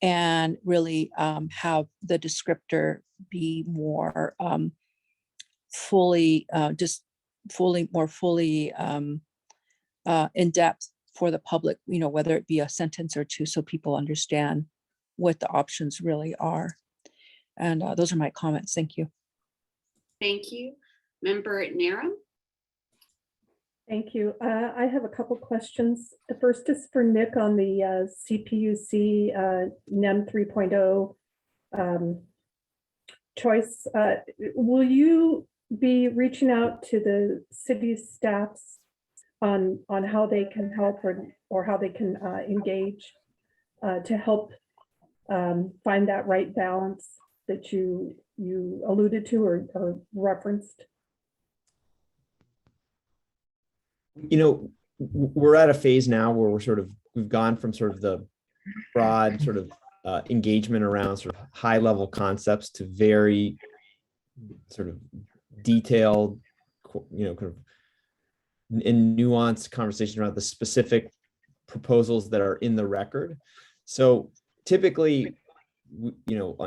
and really have the descriptor be more more fully in depth for the public, whether it be a sentence or two, so people understand what the options really are. And those are my comments. Thank you. Thank you. Member Narum? Thank you. I have a couple questions. The first is for Nick on the CPUC NEM 3.0 choice. Will you be reaching out to the city staffs on how they can help or how they can engage to help find that right balance that you alluded to or referenced? We're at a phase now where we've gone from sort of the broad sort of engagement around sort of high level concepts to very sort of detailed, kind of in nuanced conversation around the specific proposals that are in the record. So typically,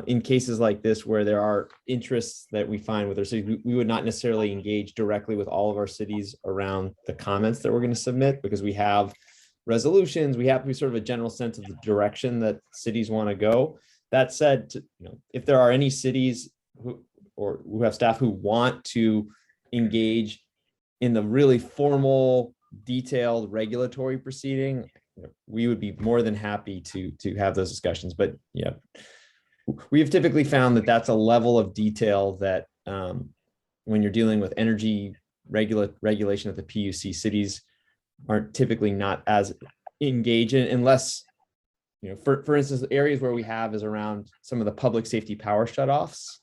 in cases like this where there are interests that we find with our cities, we would not necessarily engage directly with all of our cities around the comments that we're going to submit, because we have resolutions, we have sort of a general sense of the direction that cities want to go. That said, if there are any cities who have staff who want to engage in the really formal, detailed regulatory proceeding, we would be more than happy to have those discussions. But yeah, we have typically found that that's a level of detail that when you're dealing with energy regulation at the PUC, cities aren't typically not as engaged in, unless, for instance, areas where we have is around some of the public safety power shutoffs.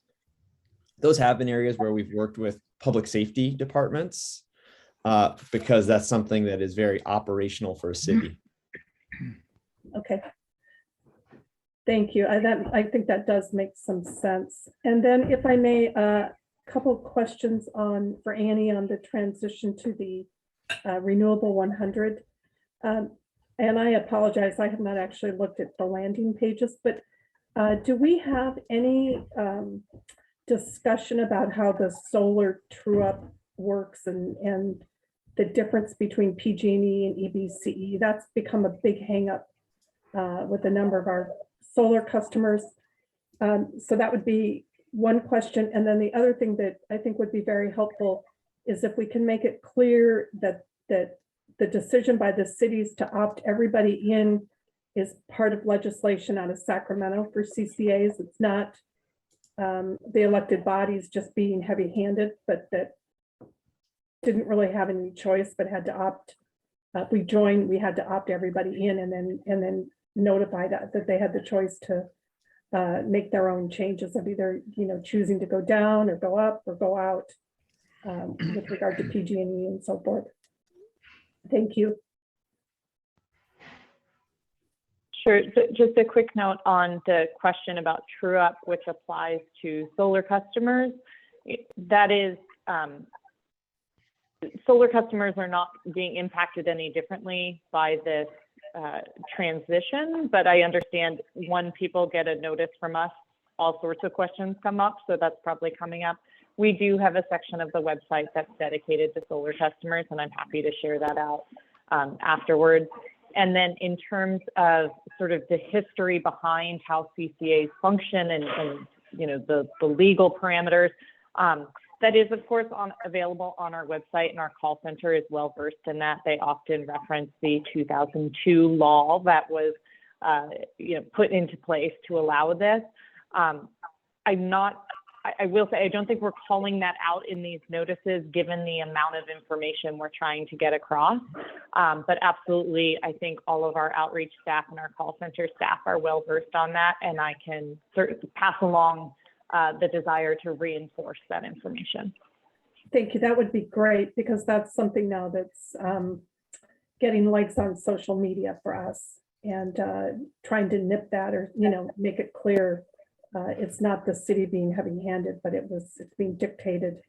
Those have been areas where we've worked with public safety departments because that's something that is very operational for a city. Okay. Thank you. I think that does make some sense. And then if I may, a couple of questions for Annie on the transition to the renewable 100. And I apologize, I have not actually looked at the landing pages, but do we have any discussion about how the solar true-up works and the difference between PG&E and EBCE? That's become a big hang-up with a number of our solar customers. So that would be one question. And then the other thing that I think would be very helpful is if we can make it clear that the decision by the cities to opt everybody in is part of legislation out of Sacramento for CCAs. It's not the elected bodies just being heavy-handed, but that didn't really have any choice, but had to opt. If we joined, we had to opt everybody in and then notify that they had the choice to make their own changes of either choosing to go down or go up or go out with regard to PG&E and so forth. Thank you. Sure. So just a quick note on the question about true up, which applies to solar customers. That is, solar customers are not being impacted any differently by this transition, but I understand when people get a notice from us, all sorts of questions come up, so that's probably coming up. We do have a section of the website that's dedicated to solar customers, and I'm happy to share that out afterwards. And then in terms of sort of the history behind how CCAs function and you know, the legal parameters, that is, of course, available on our website, and our call center is well versed in that. They often reference the 2002 law that was you know, put into place to allow this. I will say, I don't think we're calling that out in these notices, given the amount of information we're trying to get across. But absolutely, I think all of our outreach staff and our call center staff are well versed on that, and I can pass along the desire to reinforce that information. Thank you. That would be great, because that's something now that's getting likes on social media for us, and trying to nip that, or, you know, make it clear. It's not the city being heavy-handed, but it's being dictated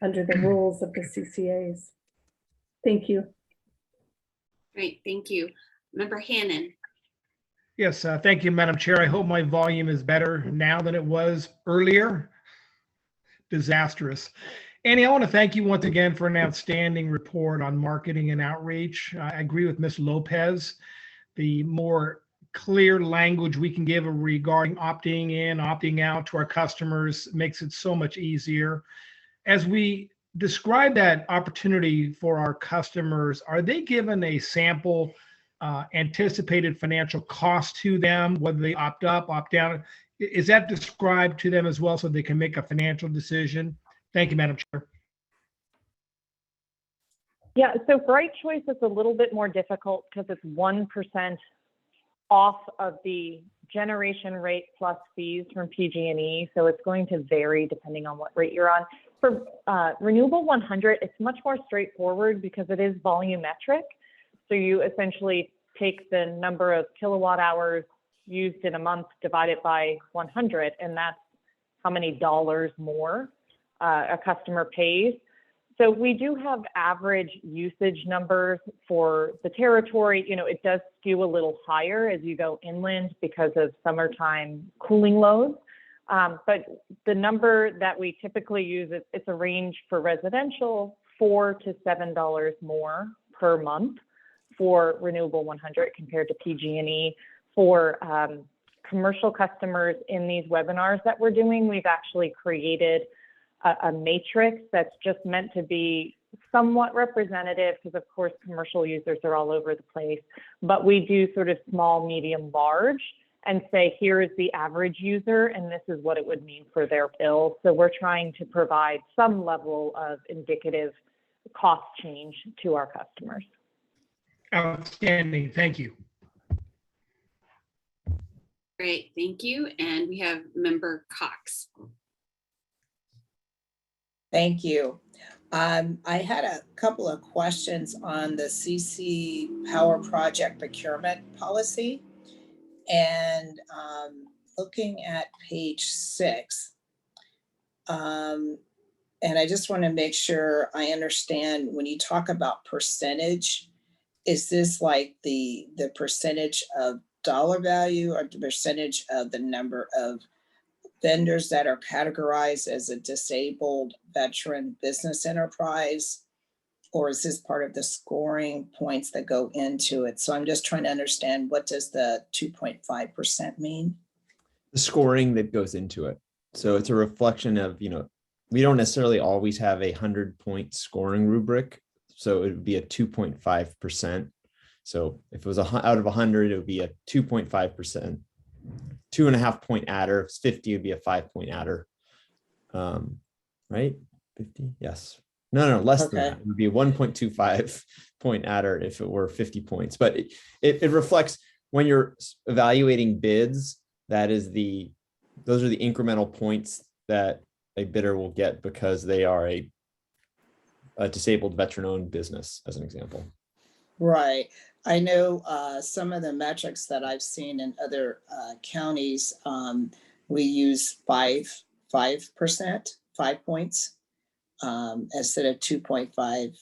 under the rules of the CCAs. Thank you. Great, thank you. Member Hannon. Yes, thank you, Madam Chair. I hope my volume is better now than it was earlier. Disastrous. Annie, I want to thank you once again for an outstanding report on marketing and outreach. I agree with Ms. Lopez. The more clear language we can give regarding opting in, opting out to our customers makes it so much easier. As we describe that opportunity for our customers, are they given a sample anticipated financial cost to them, whether they opt up, opt down? Is that described to them as well, so they can make a financial decision? Thank you, Madam Chair. Yeah, so Bright Choice is a little bit more difficult because it's 1% off of the generation rate plus fees from PG&E. So it's going to vary depending on what rate you're on. For Renewable 100, it's much more straightforward because it is volumetric. So you essentially take the number of kilowatt hours used in a month, divide it by 100, and that's how many dollars more a customer pays. So we do have average usage numbers for the territory. You know, it does skew a little higher as you go inland because of summertime cooling loads. But the number that we typically use, it's a range for residential, $4 to $7 more per month for Renewable 100 compared to PG&E. For commercial customers in these webinars that we're doing, we've actually created a matrix that's just meant to be somewhat representative, because of course commercial users are all over the place, but we do sort of small, medium, large, and say, here is the average user, and this is what it would mean for their bill. So we're trying to provide some level of indicative cost change to our customers. Outstanding, thank you. Great, thank you. And we have Member Cox. Thank you. I had a couple of questions on the CC Power Project procurement policy. And looking at page 6, and I just want to make sure I understand, when you talk about percentage, is this like the percentage of dollar value, or the percentage of the number of vendors that are categorized as a disabled veteran business enterprise? Or is this part of the scoring points that go into it? So I'm just trying to understand, what does the 2.5% mean? The scoring that goes into it. So it's a reflection of, you know, we don't necessarily always have a 100-point scoring rubric. So it would be a 2.5%. So if it was out of 100, it would be a 2.5%. 2.5 point adder. If it's 50, it would be a 5-point adder. Right? 50? Yes. No, less than that. It would be a 1.25 point adder if it were 50 points. But it reflects, when you're evaluating bids, those are the incremental points that a bidder will get because they are a disabled veteran-owned business, as an example. Right. I know some of the metrics that I've seen in other counties, we use 5%, 5 points instead of 2.5.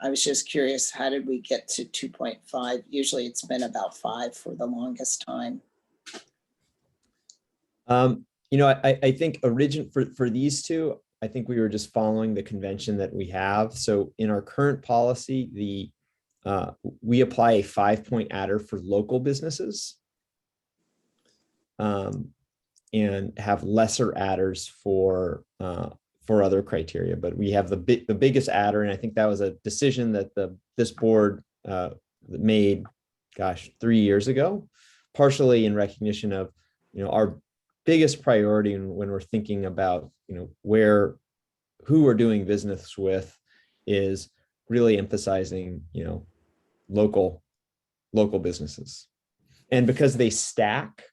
I was just curious, how did we get to 2.5? Usually it's been about 5 for the longest time. You know, I think for these two, I think we were just following the convention that we have. So in our current policy, we apply a 5-point adder for local businesses and have lesser adders for other criteria. But we have the biggest adder, and I think that was a decision that this board made, 3 years ago, partially in recognition of, you know, our biggest priority when we're thinking about, you know, who we're doing business with is really emphasizing, you know, local businesses. And because they stack,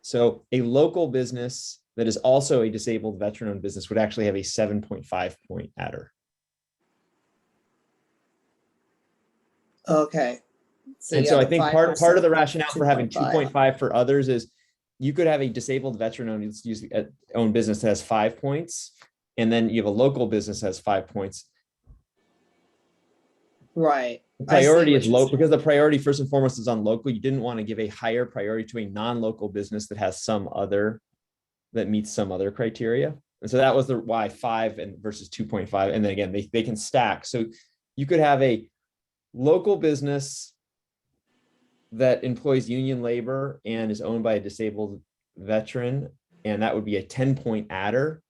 so a local business that is also a disabled veteran-owned business would actually have a 7.5-point adder. Okay. And so I think part of the rationale for having 2.5 for others is you could have a disabled veteran-owned business that has 5 points, and then you have a local business that has 5 points. Right. The priority is local because the priority first and foremost is on local. You didn't want to give a higher priority to a non-local business that has that meets some other criteria. And so that was the why 5 versus 2.5. And then again, they can stack. So you could have a local business that employs union labor and is owned by a disabled veteran, and that would be a 10-point adder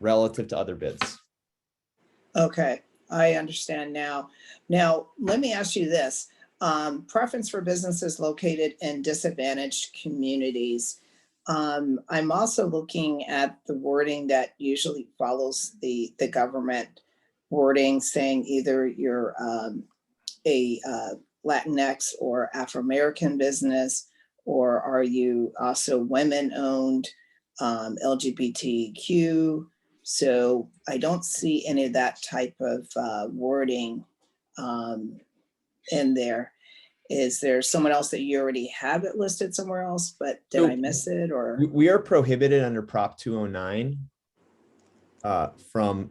relative to other bids. Okay, I understand now. Now, let me ask you this. Preference for businesses located in disadvantaged communities. I'm also looking at the wording that usually follows the government wording, saying either you're a Latinx or Afro-American business, or are you also women-owned, LGBTQ? So I don't see any of that type of wording in there. Is there someone else that you already have it listed somewhere else, but did I miss it? Or we are prohibited under Prop 209 from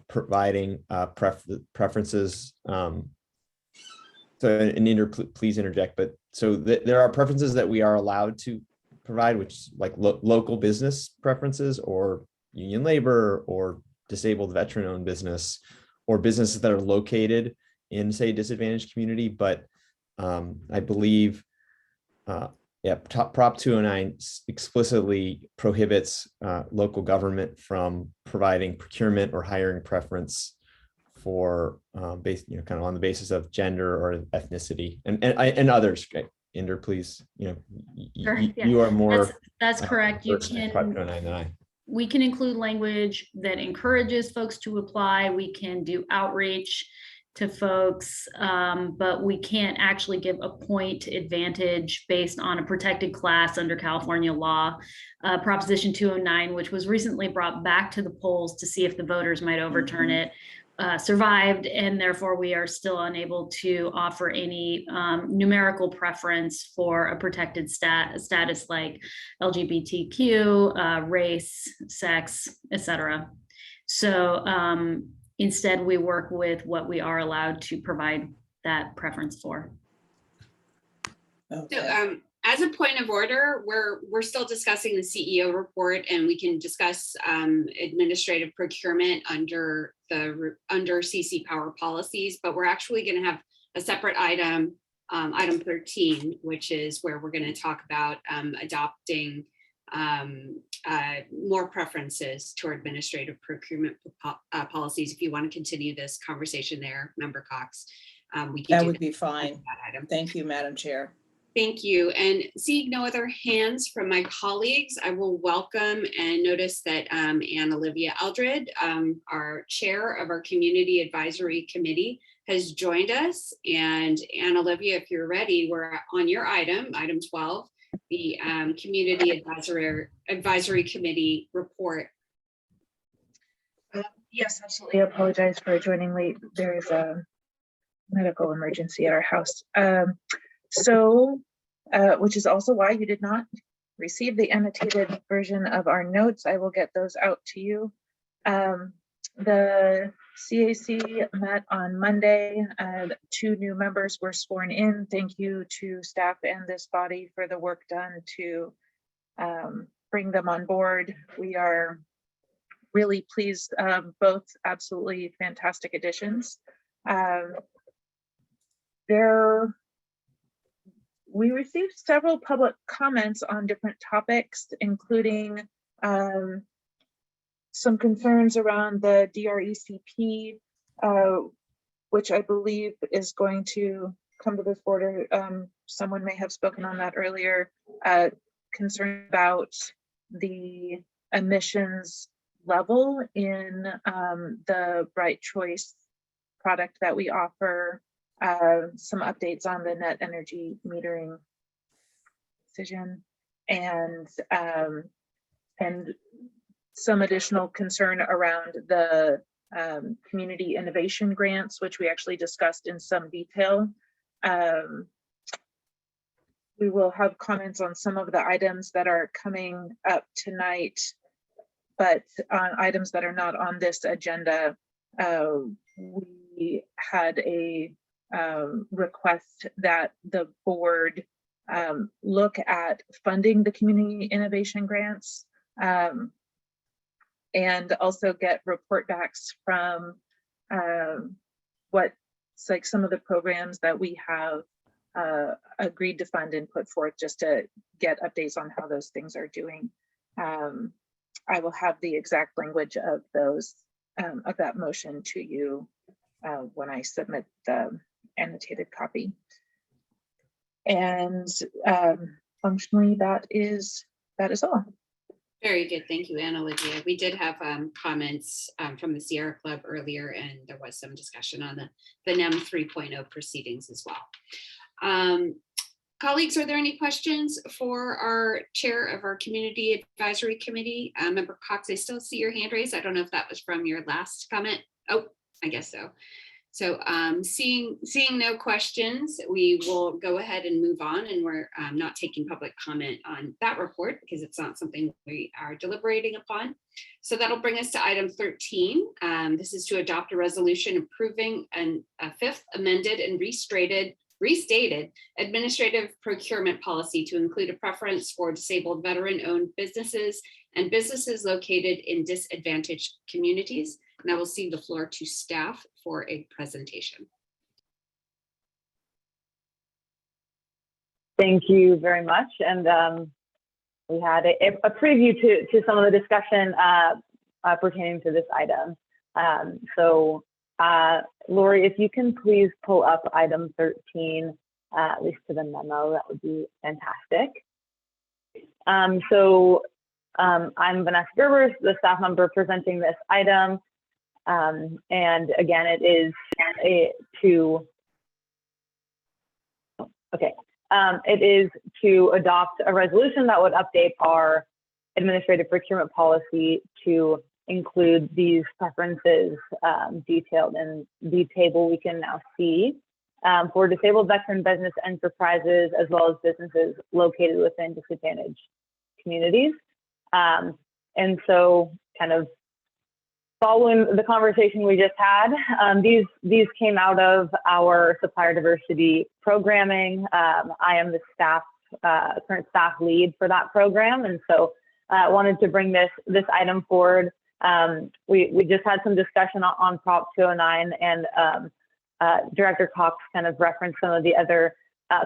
providing preferences. So please interject, but so there are preferences that we are allowed to provide, which is like local business preferences or union labor or disabled veteran-owned business or businesses that are located in, say, a disadvantaged community. But I believe, Prop 209 explicitly prohibits local government from providing procurement or hiring preference for kind of on the basis of gender or ethnicity and others. Inder, please, Sure, yeah. you are more. That's correct. You can. Prop 209 than I. We can include language that encourages folks to apply. We can do outreach to folks, but we can't actually give a point advantage based on a protected class under California law. Proposition 209, which was recently brought back to the polls to see if the voters might overturn it, survived, and therefore we are still unable to offer any numerical preference for a protected status like LGBTQ, race, sex, etc. So instead, we work with what we are allowed to provide that preference for. Okay. So as a point of order, we're still discussing the CEO report, and we can discuss administrative procurement under CC Power policies, but we're actually going to have a separate item, item 13, which is where we're going to talk about adopting more preferences to our administrative procurement policies. If you want to continue this conversation there, Member Cox, we can. That would be fine. Thank you, Madam Chair. Thank you. And seeing no other hands from my colleagues, I will welcome and notice that Ann Olivia Eldred, our chair of our Community Advisory Committee, has joined us. And Ann Olivia, if you're ready, we're on your item 12, the Community Advisory Committee report. Yes, absolutely. I apologize for joining late. There's medical emergency at our house. Which is also why you did not receive the annotated version of our notes. I will get those out to you. The CAC met on Monday. 2 new members were sworn in. Thank you to staff and this body for the work done to bring them on board. We are really pleased, both absolutely fantastic additions. We received several public comments on different topics, including some concerns around the DRECP, which I believe is going to come to this board. Someone may have spoken on that earlier. Concern about the emissions level in the Bright Choice product that we offer. Some updates on the net energy metering decision, and some additional concern around the community innovation grants, which we actually discussed in some detail. We will have comments on some of the items that are coming up tonight, but on items that are not on this agenda, we had a request that the board look at funding the community innovation grants, and also get report backs from what's like some of the programs that we have agreed to fund and put forth, just to get updates on how those things are doing. I will have the exact language of those of that motion to you when I submit the annotated copy. And functionally, that is all. Very good. Thank you, Anna Lydia. We did have comments from the Sierra Club earlier, and there was some discussion on the NEM 3.0 proceedings as well. Colleagues, are there any questions for our chair of our Community Advisory Committee? Member Cox, I still see your hand raised. I don't know if that was from your last comment. Oh, I guess so. So seeing no questions, we will go ahead and move on, and we're not taking public comment on that report because it's not something we are deliberating upon. So that'll bring us to item 13. This is to adopt a resolution approving a 5th amended and restated administrative procurement policy to include a preference for disabled veteran-owned businesses and businesses located in disadvantaged communities. And I will cede the floor to staff for a presentation. Thank you very much. And we had a preview to some of the discussion pertaining to this item. Lori, if you can please pull up item 13, at least to the memo, that would be fantastic. I'm Vanessa Gilbert, the staff member presenting this item. And again, it is it is to adopt a resolution that would update our administrative procurement policy to include these preferences detailed in the table we can now see for disabled veteran business enterprises, as well as businesses located within disadvantaged communities. And so kind of following the conversation we just had, these came out of our supplier diversity programming. I am the current staff lead for that program, and so I wanted to bring this item forward. We just had some discussion on Prop 209, and Director Cox kind of referenced some of the other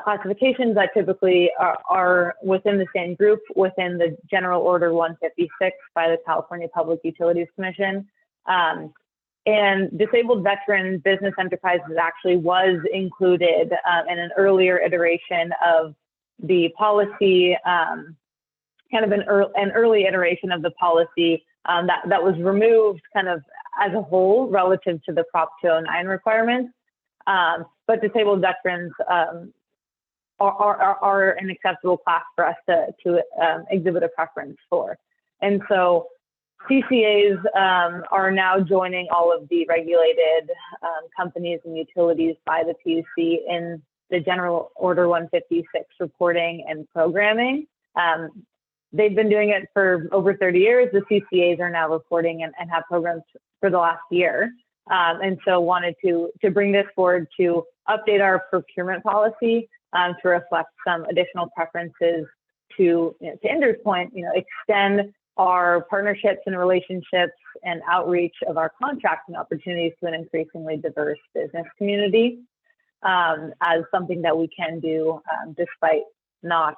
classifications that typically are within the same group within the General Order 156 by the California Public Utilities Commission. And disabled veteran business enterprises actually was included in an earlier iteration of the policy, kind of an early iteration of the policy that was removed kind of as a whole relative to the Prop 209 requirements. But disabled veterans are an acceptable class for us to exhibit a preference for. And so CCAs are now joining all of the regulated companies and utilities by the PUC in the General Order 156 reporting and programming. They've been doing it for over 30 years. The CCAs are now reporting and have programs for the last year. And so wanted to bring this forward to update our procurement policy to reflect some additional preferences to Inder's point, extend our partnerships and relationships and outreach of our contracting opportunities to an increasingly diverse business community as something that we can do despite not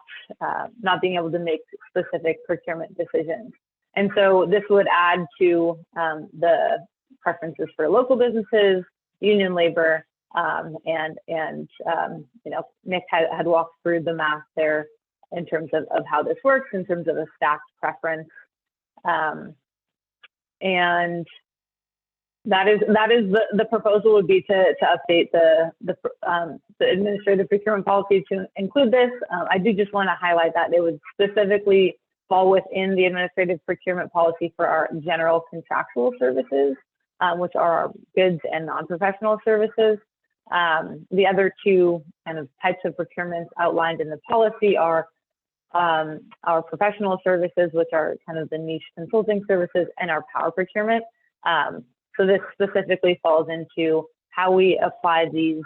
being able to make specific procurement decisions. And so this would add to the preferences for local businesses, union labor, and Nick had walked through the math there in terms of how this works in terms of a stacked preference. And that is the proposal would be to update the administrative procurement policy to include this. I do just want to highlight that it would specifically fall within the administrative procurement policy for our general contractual services, which are our goods and non-professional services. The other two kind of types of procurements outlined in the policy are our professional services, which are kind of the niche consulting services, and our power procurement. So this specifically falls into how we apply these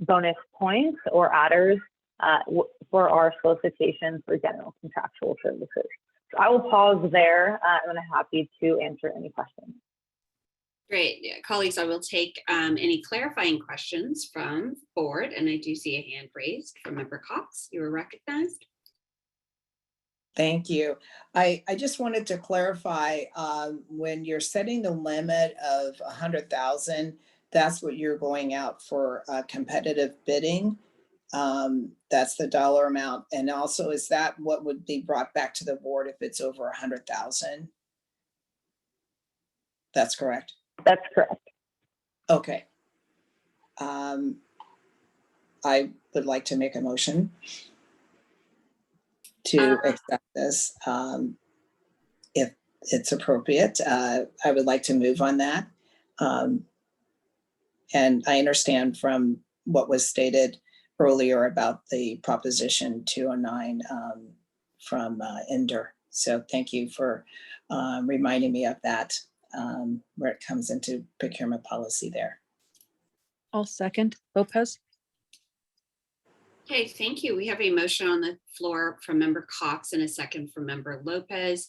bonus points or adders for our solicitation for general contractual services. So I will pause there and I'm happy to answer any questions. Great. Yeah, colleagues, I will take any clarifying questions from the board, and I do see a hand raised from Member Cox. You were recognized. Thank you. I just wanted to clarify, when you're setting the limit of 100,000, that's what you're going out for competitive bidding. That's the dollar amount. And also, is that what would be brought back to the board if it's over 100,000? That's correct. That's correct. Okay. I would like to make a motion to accept this. If it's appropriate, I would like to move on that. And I understand from what was stated earlier about the Proposition 209 from Inder. So thank you for reminding me of that, where it comes into procurement policy there. I'll second. Lopez. Okay, thank you. We have a motion on the floor from Member Cox and a second from Member Lopez.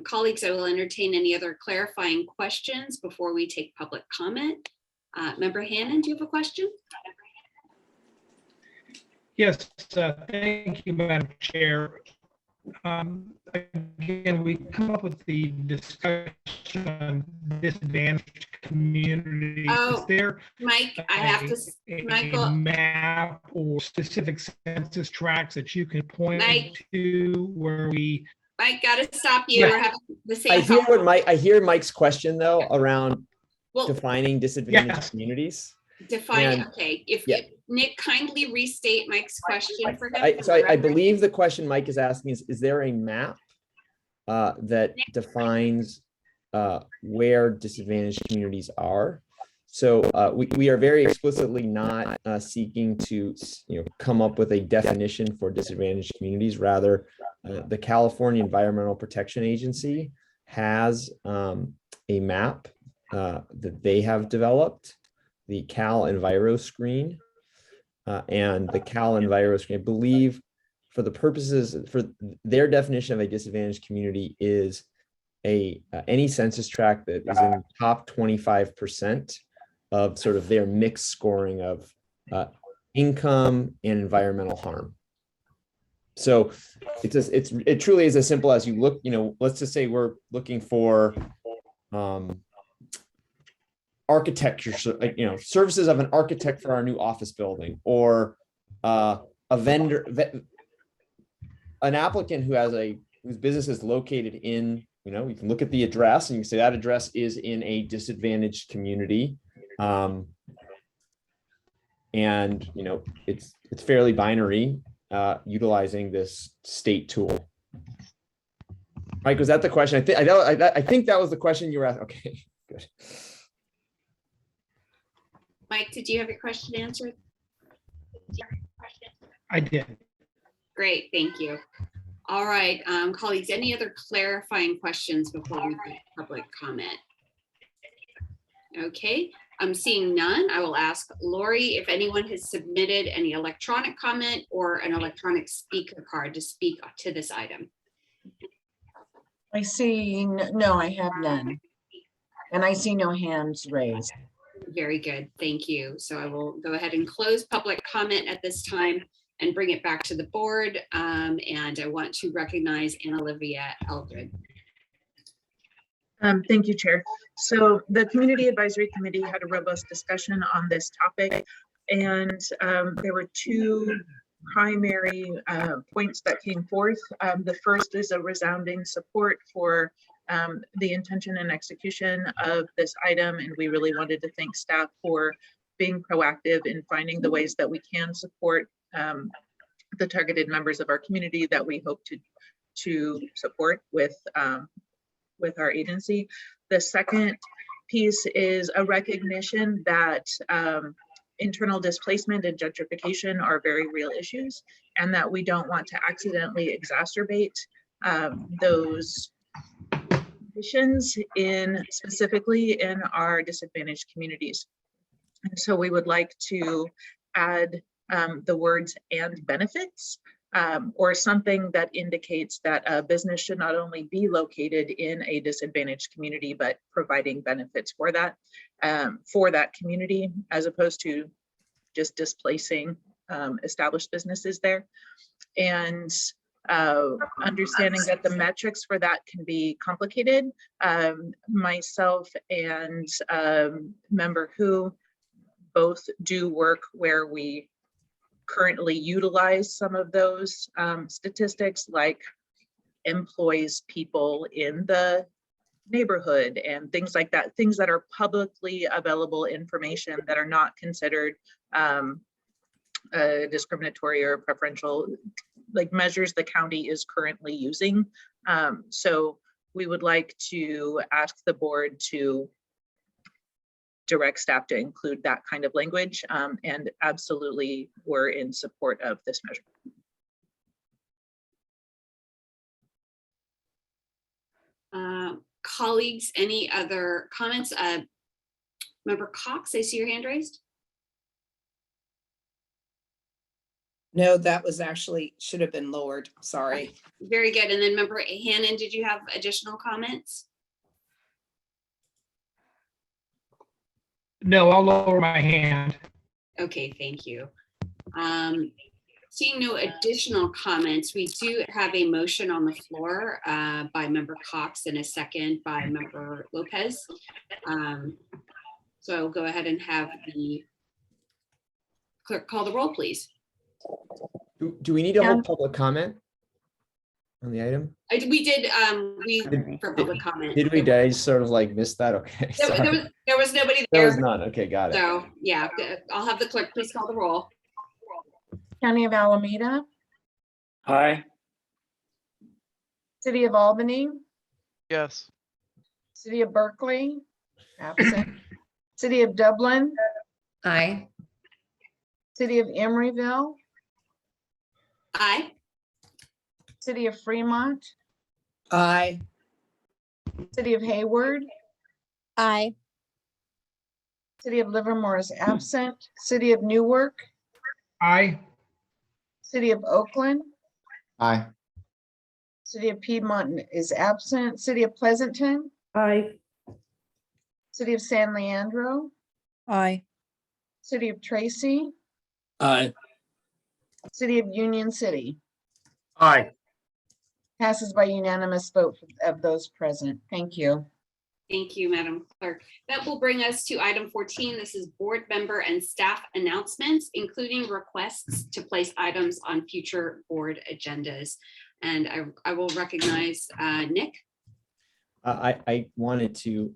Colleagues, I will entertain any other clarifying questions before we take public comment. Member Hannon, do you have a question? Yes, thank you, Madam Chair. Again, we come up with the discussion on disadvantaged communities. Oh, is there Mike, I have to, Michael, a map or specific census tracts that you can point Mike, to where we? Mike, gotta stop you. Yeah. We're having the same. I hear Mike's question though around defining disadvantaged Yes. communities. Define, And- okay, if Nick kindly restate Mike's question for him. I believe the question Mike is asking is there a map that defines where disadvantaged communities are? So we are very explicitly not seeking to come up with a definition for disadvantaged communities. Rather, the California Environmental Protection Agency has a map that they have developed, the Cal Enviro Screen. And the Cal Enviro Screen, I believe, for the purposes, for their definition of a disadvantaged community is any census tract that is in top 25% of sort of their mixed scoring of income and environmental harm. So it truly is as simple as you look, let's just say we're looking for architecture, services of an architect for our new office building, or a vendor, an applicant whose business is located in, you can look at the address and you can say that address is in a disadvantaged community. And it's fairly binary utilizing this state tool. Mike, was that the question? I think that was the question you were asking. Okay, good. Mike, did you have your question answered? I did. Great, thank you. All right, colleagues, any other clarifying questions before we do public comment? Okay, I'm seeing none. I will ask Lori if anyone has submitted any electronic comment or an electronic speaker card to speak to this item. I see, no, I have none. And I see no hands raised. Very good, thank you. So I will go ahead and close public comment at this time and bring it back to the board. And I want to recognize Anna Olivia Eldred. Thank you, Chair. So the Community Advisory Committee had a robust discussion on this topic, and there were two primary points that came forth. The first is a resounding support for the intention and execution of this item, and we really wanted to thank staff for being proactive in finding the ways that we can support the targeted members of our community that we hope to support with our agency. The second piece is a recognition that internal displacement and gentrification are very real issues, and that we don't want to accidentally exacerbate those conditions specifically in our disadvantaged communities. And so we would like to add the words "and benefits," or something that indicates that a business should not only be located in a disadvantaged community, but providing benefits for that community, as opposed to just displacing established businesses there. And understanding that the metrics for that can be complicated. Myself and Member Who both do work where we currently utilize some of those statistics, like employs people in the neighborhood and things like that, things that are publicly available information that are not considered discriminatory or preferential, like measures the county is currently using. So we would like to ask the board to direct staff to include that kind of language, and absolutely we're in support of this measure. Colleagues, any other comments? Member Cox, I see your hand raised. No, that was actually, should have been lowered, sorry. Very good. And then Member Hannon, did you have additional comments? No, I'll lower my hand. Okay, thank you. Seeing no additional comments, we do have a motion on the floor by Member Cox and a second by Member Lopez. So I'll go ahead and have the clerk call the roll, please. Do we need to hold public comment on the item? We did for public comment. Did we? Did I sort of like miss that? Okay. There was nobody there. There was none. Okay, got it. So yeah, I'll have the clerk please call the roll. County of Alameda, Aye. City of Albany, Yes. City of Berkeley, absent. City of Dublin, Aye. City of Emeryville, Aye. City of Fremont, Aye. City of Hayward, Aye. City of Livermore is absent. City of Newark, Aye. City of Oakland, Aye. City of Piedmont is absent. City of Pleasanton, Aye. City of San Leandro, Aye. City of Tracy, Aye. City of Union City. Aye. Passes by unanimous vote of those present. Thank you. Thank you, Madam Clerk. That will bring us to item 14. This is board member and staff announcements, including requests to place items on future board agendas. And I will recognize Nick. I wanted to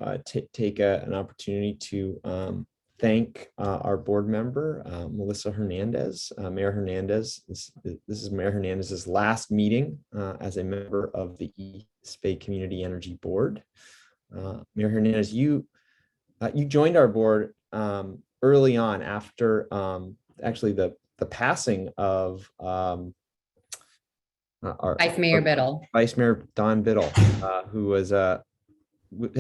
take an opportunity to thank our board member, Melissa Hernandez, Mayor Hernandez. This is Mayor Hernandez's last meeting as a member of the East Bay Community Energy Board. Mayor Hernandez, you joined our board early on after actually the passing of our Vice Mayor Biddle. Vice Mayor Don Biddle, who was had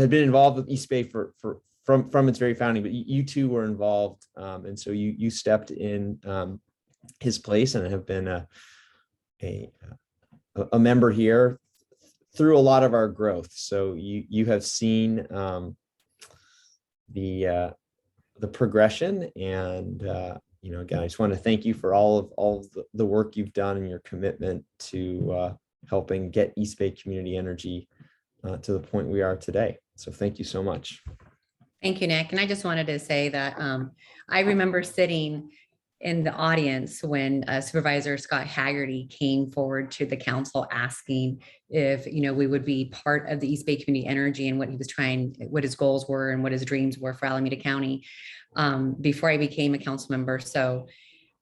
been involved with East Bay from its very founding, but you two were involved, and so you stepped in his place and have been a member here through a lot of our growth. So you have seen the progression, and again, I just want to thank you for all of the work you've done and your commitment to helping get East Bay Community Energy to the point we are today. So thank you so much. Thank you, Nick. And I just wanted to say that I remember sitting in the audience when Supervisor Scott Haggerty came forward to the council asking if we would be part of the East Bay Community Energy and what his goals were and what his dreams were for Alameda County before I became a council member. So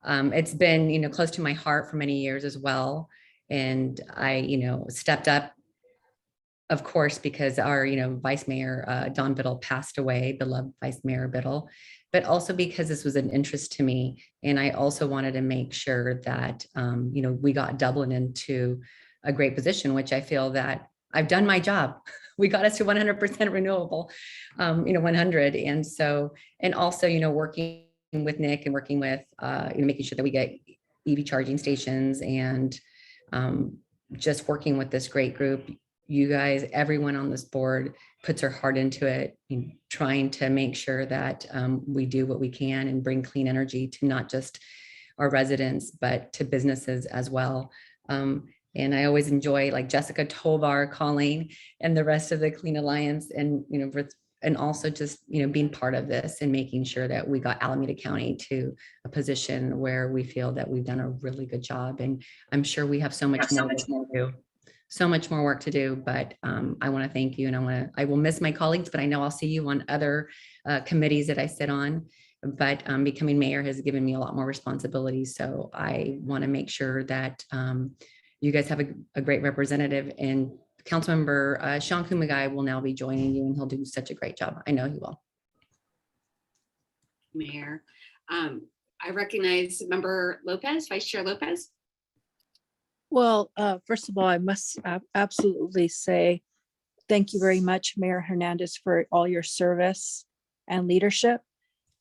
it's been close to my heart for many years as well. And I stepped up, of course, because our Vice Mayor Don Biddle passed away, beloved Vice Mayor Biddle, but also because this was an interest to me. And I also wanted to make sure that, we got Dublin into a great position, which I feel that I've done my job. We got us to 100% renewable, 100. And so, and also, working with Nick and working with, making sure that we get EV charging stations and just working with this great group. You guys, everyone on this board puts their heart into it, trying to make sure that we do what we can and bring clean energy to not just our residents, but to businesses as well. And I always enjoy like Jessica Tovar calling and the rest of the Clean Alliance, and and also just being part of this and making sure that we got Alameda County to a position where we feel that we've done a really good job. And I'm sure we have so much more to do. So much more work to do, but I want to thank you, and I will miss my colleagues, but I know I'll see you on other committees that I sit on. But becoming mayor has given me a lot more responsibility, so I want to make sure that you guys have a great representative. And Councilmember Sean Kumagai will now be joining you, and he'll do such a great job. I know he will. Mayor, I recognize Member Lopez, Vice Chair Lopez. Well, first of all, I must absolutely say thank you very much, Mayor Hernandez, for all your service and leadership.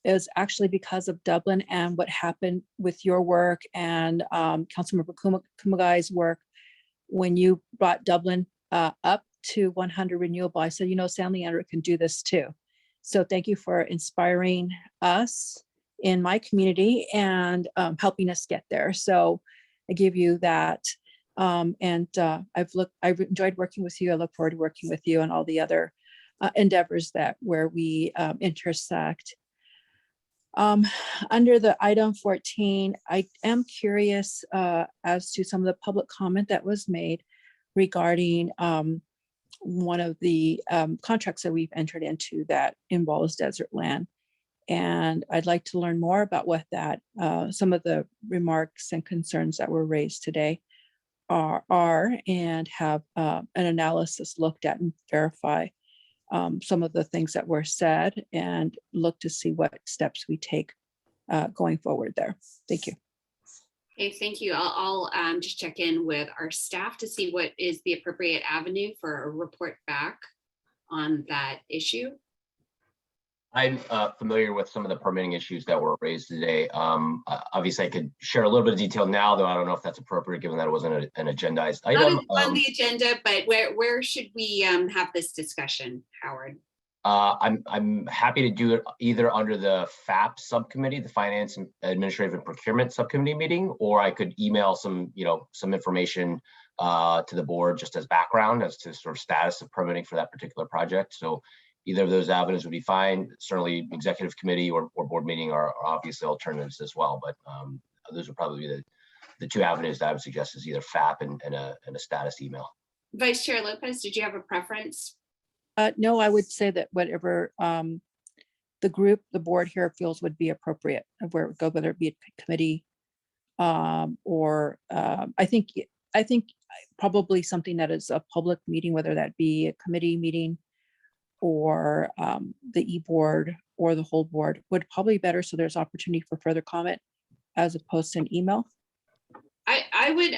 It was actually because of Dublin and what happened with your work and Councilmember Kumagai's work when you brought Dublin up to 100 renewable. I said, San Leandro can do this too. So thank you for inspiring us in my community and helping us get there. So I give you that. I've enjoyed working with you. I look forward to working with you on all the other endeavors where we intersect. Under the item 14, I am curious as to some of the public comment that was made regarding one of the contracts that we've entered into that involves desert land. And I'd like to learn more about what some of the remarks and concerns that were raised today are and have an analysis looked at and verify some of the things that were said and look to see what steps we take going forward there. Thank you. Okay, thank you. I'll just check in with our staff to see what is the appropriate avenue for a report back on that issue. I'm familiar with some of the permitting issues that were raised today. Obviously, I could share a little bit of detail now, though I don't know if that's appropriate given that it wasn't an agendized item. Not on the agenda, but where should we have this discussion, Howard? I'm happy to do it either under the FAP subcommittee, the Finance and Administrative and Procurement subcommittee meeting, or I could email some information to the board just as background as to sort of status of permitting for that particular project. So either of those avenues would be fine. Certainly executive committee or board meeting are obviously alternatives as well, but those would probably be the two avenues that I would suggest is either FAP and a status email. Vice Chair Lopez, did you have a preference? No, I would say that whatever the board here feels would be appropriate of where it would go, whether it be a committee or I think probably something that is a public meeting, whether that be a committee meeting or the e-board or the whole board, would probably be better, so there's opportunity for further comment as opposed to an email. I would,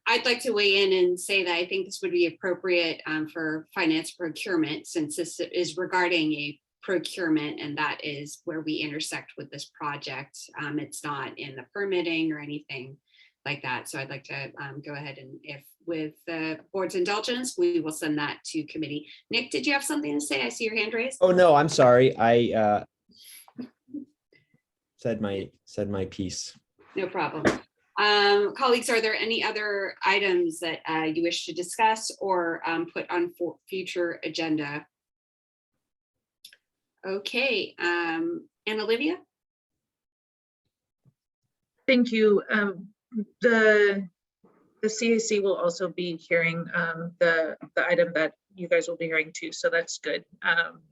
I'd like to weigh in and say that I think this would be appropriate for finance procurement, since this is regarding a procurement and that is where we intersect with this project. It's not in the permitting or anything like that. So I'd like to go ahead and, if with the board's indulgence, we will send that to committee. Nick, did you have something to say? I see your hand raised. Oh, no, I'm sorry. I said my piece. No problem. Colleagues, are there any other items that you wish to discuss or put on for future agenda? Okay, and Olivia? Thank you. The CAC will also be hearing the item that you guys will be hearing too, so that's good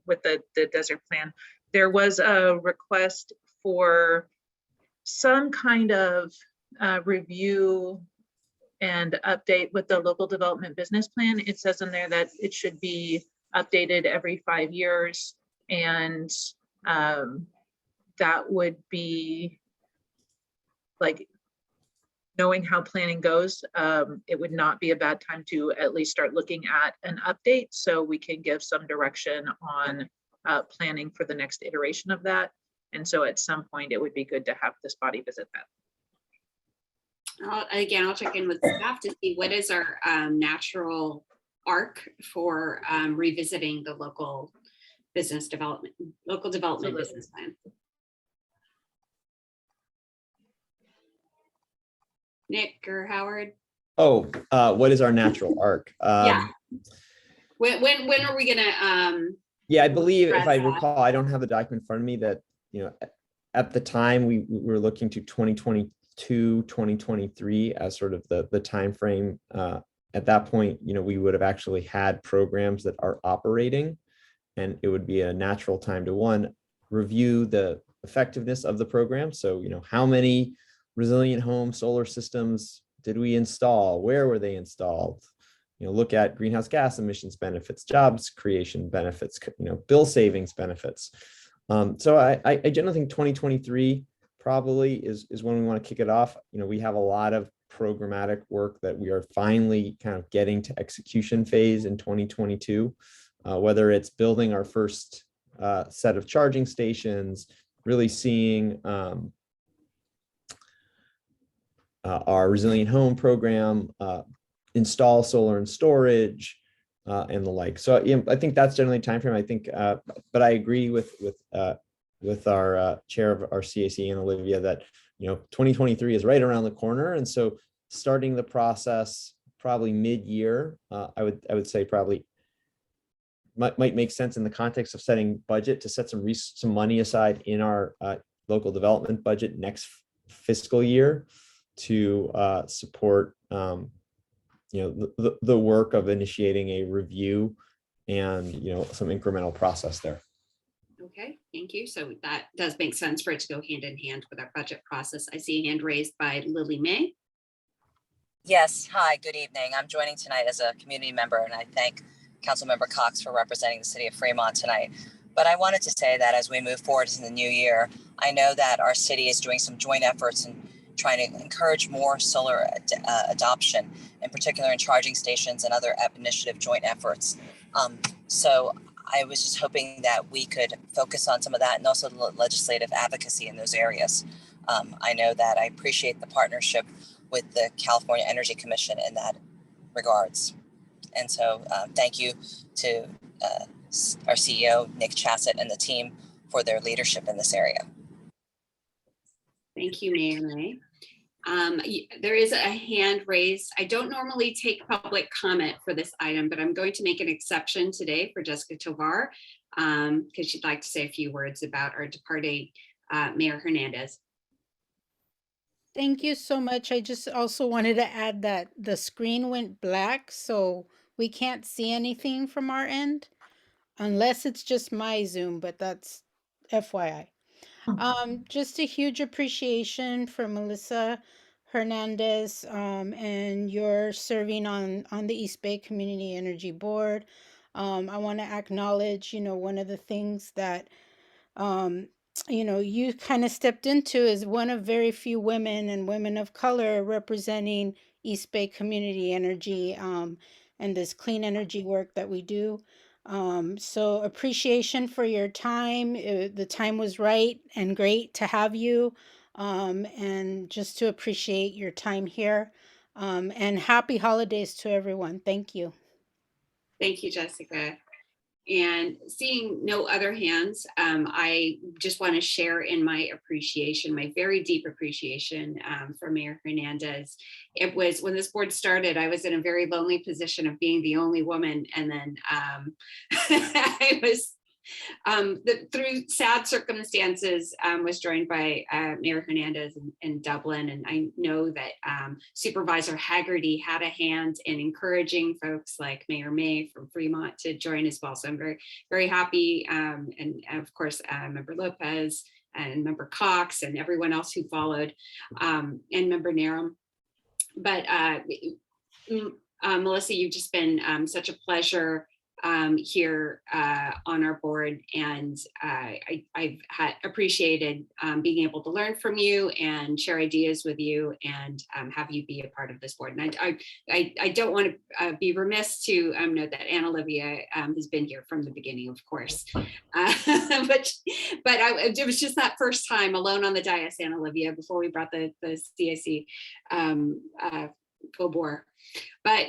with the desert plan. There was a request for some kind of review and update with the local development business plan. It says in there that it should be updated every 5 years, and that would be like, knowing how planning goes, it would not be a bad time to at least start looking at an update so we can give some direction on planning for the next iteration of that. And so at some point it would be good to have this body visit that. Again, I'll check in with staff to see what is our natural arc for revisiting the local development business plan. Nick or Howard? Oh, what is our natural arc? Yeah. When are we gonna? Yeah, I believe, if I address that? recall, I don't have the document in front of me, that, at the time we were looking to 2022, 2023 as sort of the time frame. At that point, we would have actually had programs that are operating, and it would be a natural time to, one, review the effectiveness of the program. So, how many resilient home solar systems did we install? Where were they installed? Look at greenhouse gas emissions benefits, jobs creation benefits, bill savings benefits. So I generally think 2023 probably is when we want to kick it off. We have a lot of programmatic work that we are finally kind of getting to execution phase in 2022, whether it's building our first set of charging stations, really seeing our resilient home program, install solar and storage, and the like. So I think that's generally time frame. I think, but I agree with our chair of our CAC, and Olivia, that 2023 is right around the corner, and so starting the process probably mid-year, I would say probably might make sense in the context of setting budget, to set some money aside in our local development budget next fiscal year to support the work of initiating a review and some incremental process there. Okay, thank you. So that does make sense for it to go hand in hand with our budget process. I see a hand raised by Lily May. Yes, hi, good evening. I'm joining tonight as a community member, and I thank Councilmember Cox for representing the city of Fremont tonight. But I wanted to say that as we move forward in the new year, I know that our city is doing some joint efforts and trying to encourage more solar adoption, in particular in charging stations and other initiative joint efforts. So I was just hoping that we could focus on some of that, and also legislative advocacy in those areas. I know that I appreciate the partnership with the California Energy Commission in that regards. And so thank you to our CEO, Nick Chassett, and the team for their leadership in this area. Thank you, Mayor May. There is a hand raised. I don't normally take public comment for this item, but I'm going to make an exception today for Jessica Tovar, because she'd like to say a few words about our departing Mayor Hernandez. Thank you so much. I just also wanted to add that the screen went black, so we can't see anything from our end, unless it's just my Zoom, but that's FYI. Just a huge appreciation for Melissa, Hernandez, and you're serving on the East Bay Community Energy Board. I want to acknowledge, one of the things that you kind of stepped into is one of very few women and women of color representing East Bay Community Energy, and this clean energy work that we do. So appreciation for your time. The time was right and great to have you, and just to appreciate your time here. And happy holidays to everyone. Thank you. Thank you, Jessica. And seeing no other hands, I just want to share in my appreciation, my very deep appreciation for Mayor Hernandez. It was when this board started, I was in a very lonely position of being the only woman. And then I was, through sad circumstances, was joined by Mayor Hernandez in Dublin. And I know that Supervisor Haggerty had a hand in encouraging folks like Mayor May from Fremont to join as well. So I'm very, very happy. And of course, Member Lopez and Member Cox and everyone else who followed, and Member Narum. But Melissa, you've just been such a pleasure here on our board, and I've appreciated being able to learn from you and share ideas with you, and have you be a part of this board. And I don't want to be remiss to note that Anna Olivia has been here from the beginning, of course, but it was just that first time alone on the dais, Anna Olivia, before we brought the CIC full bore. But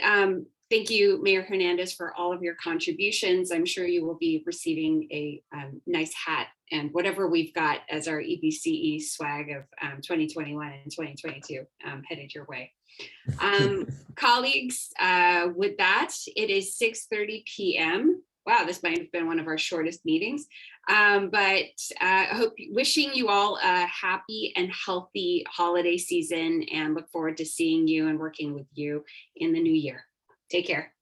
thank you, Mayor Hernandez, for all of your contributions. I'm sure you will be receiving a nice hat and whatever we've got as our EBCE swag of 2021 and 2022 headed your way. Colleagues, with that, it is 6:30 p.m. Wow, this might have been one of our shortest meetings, but I hope, wishing you all a happy and healthy holiday season, and look forward to seeing you and working with you in the new year. Take care.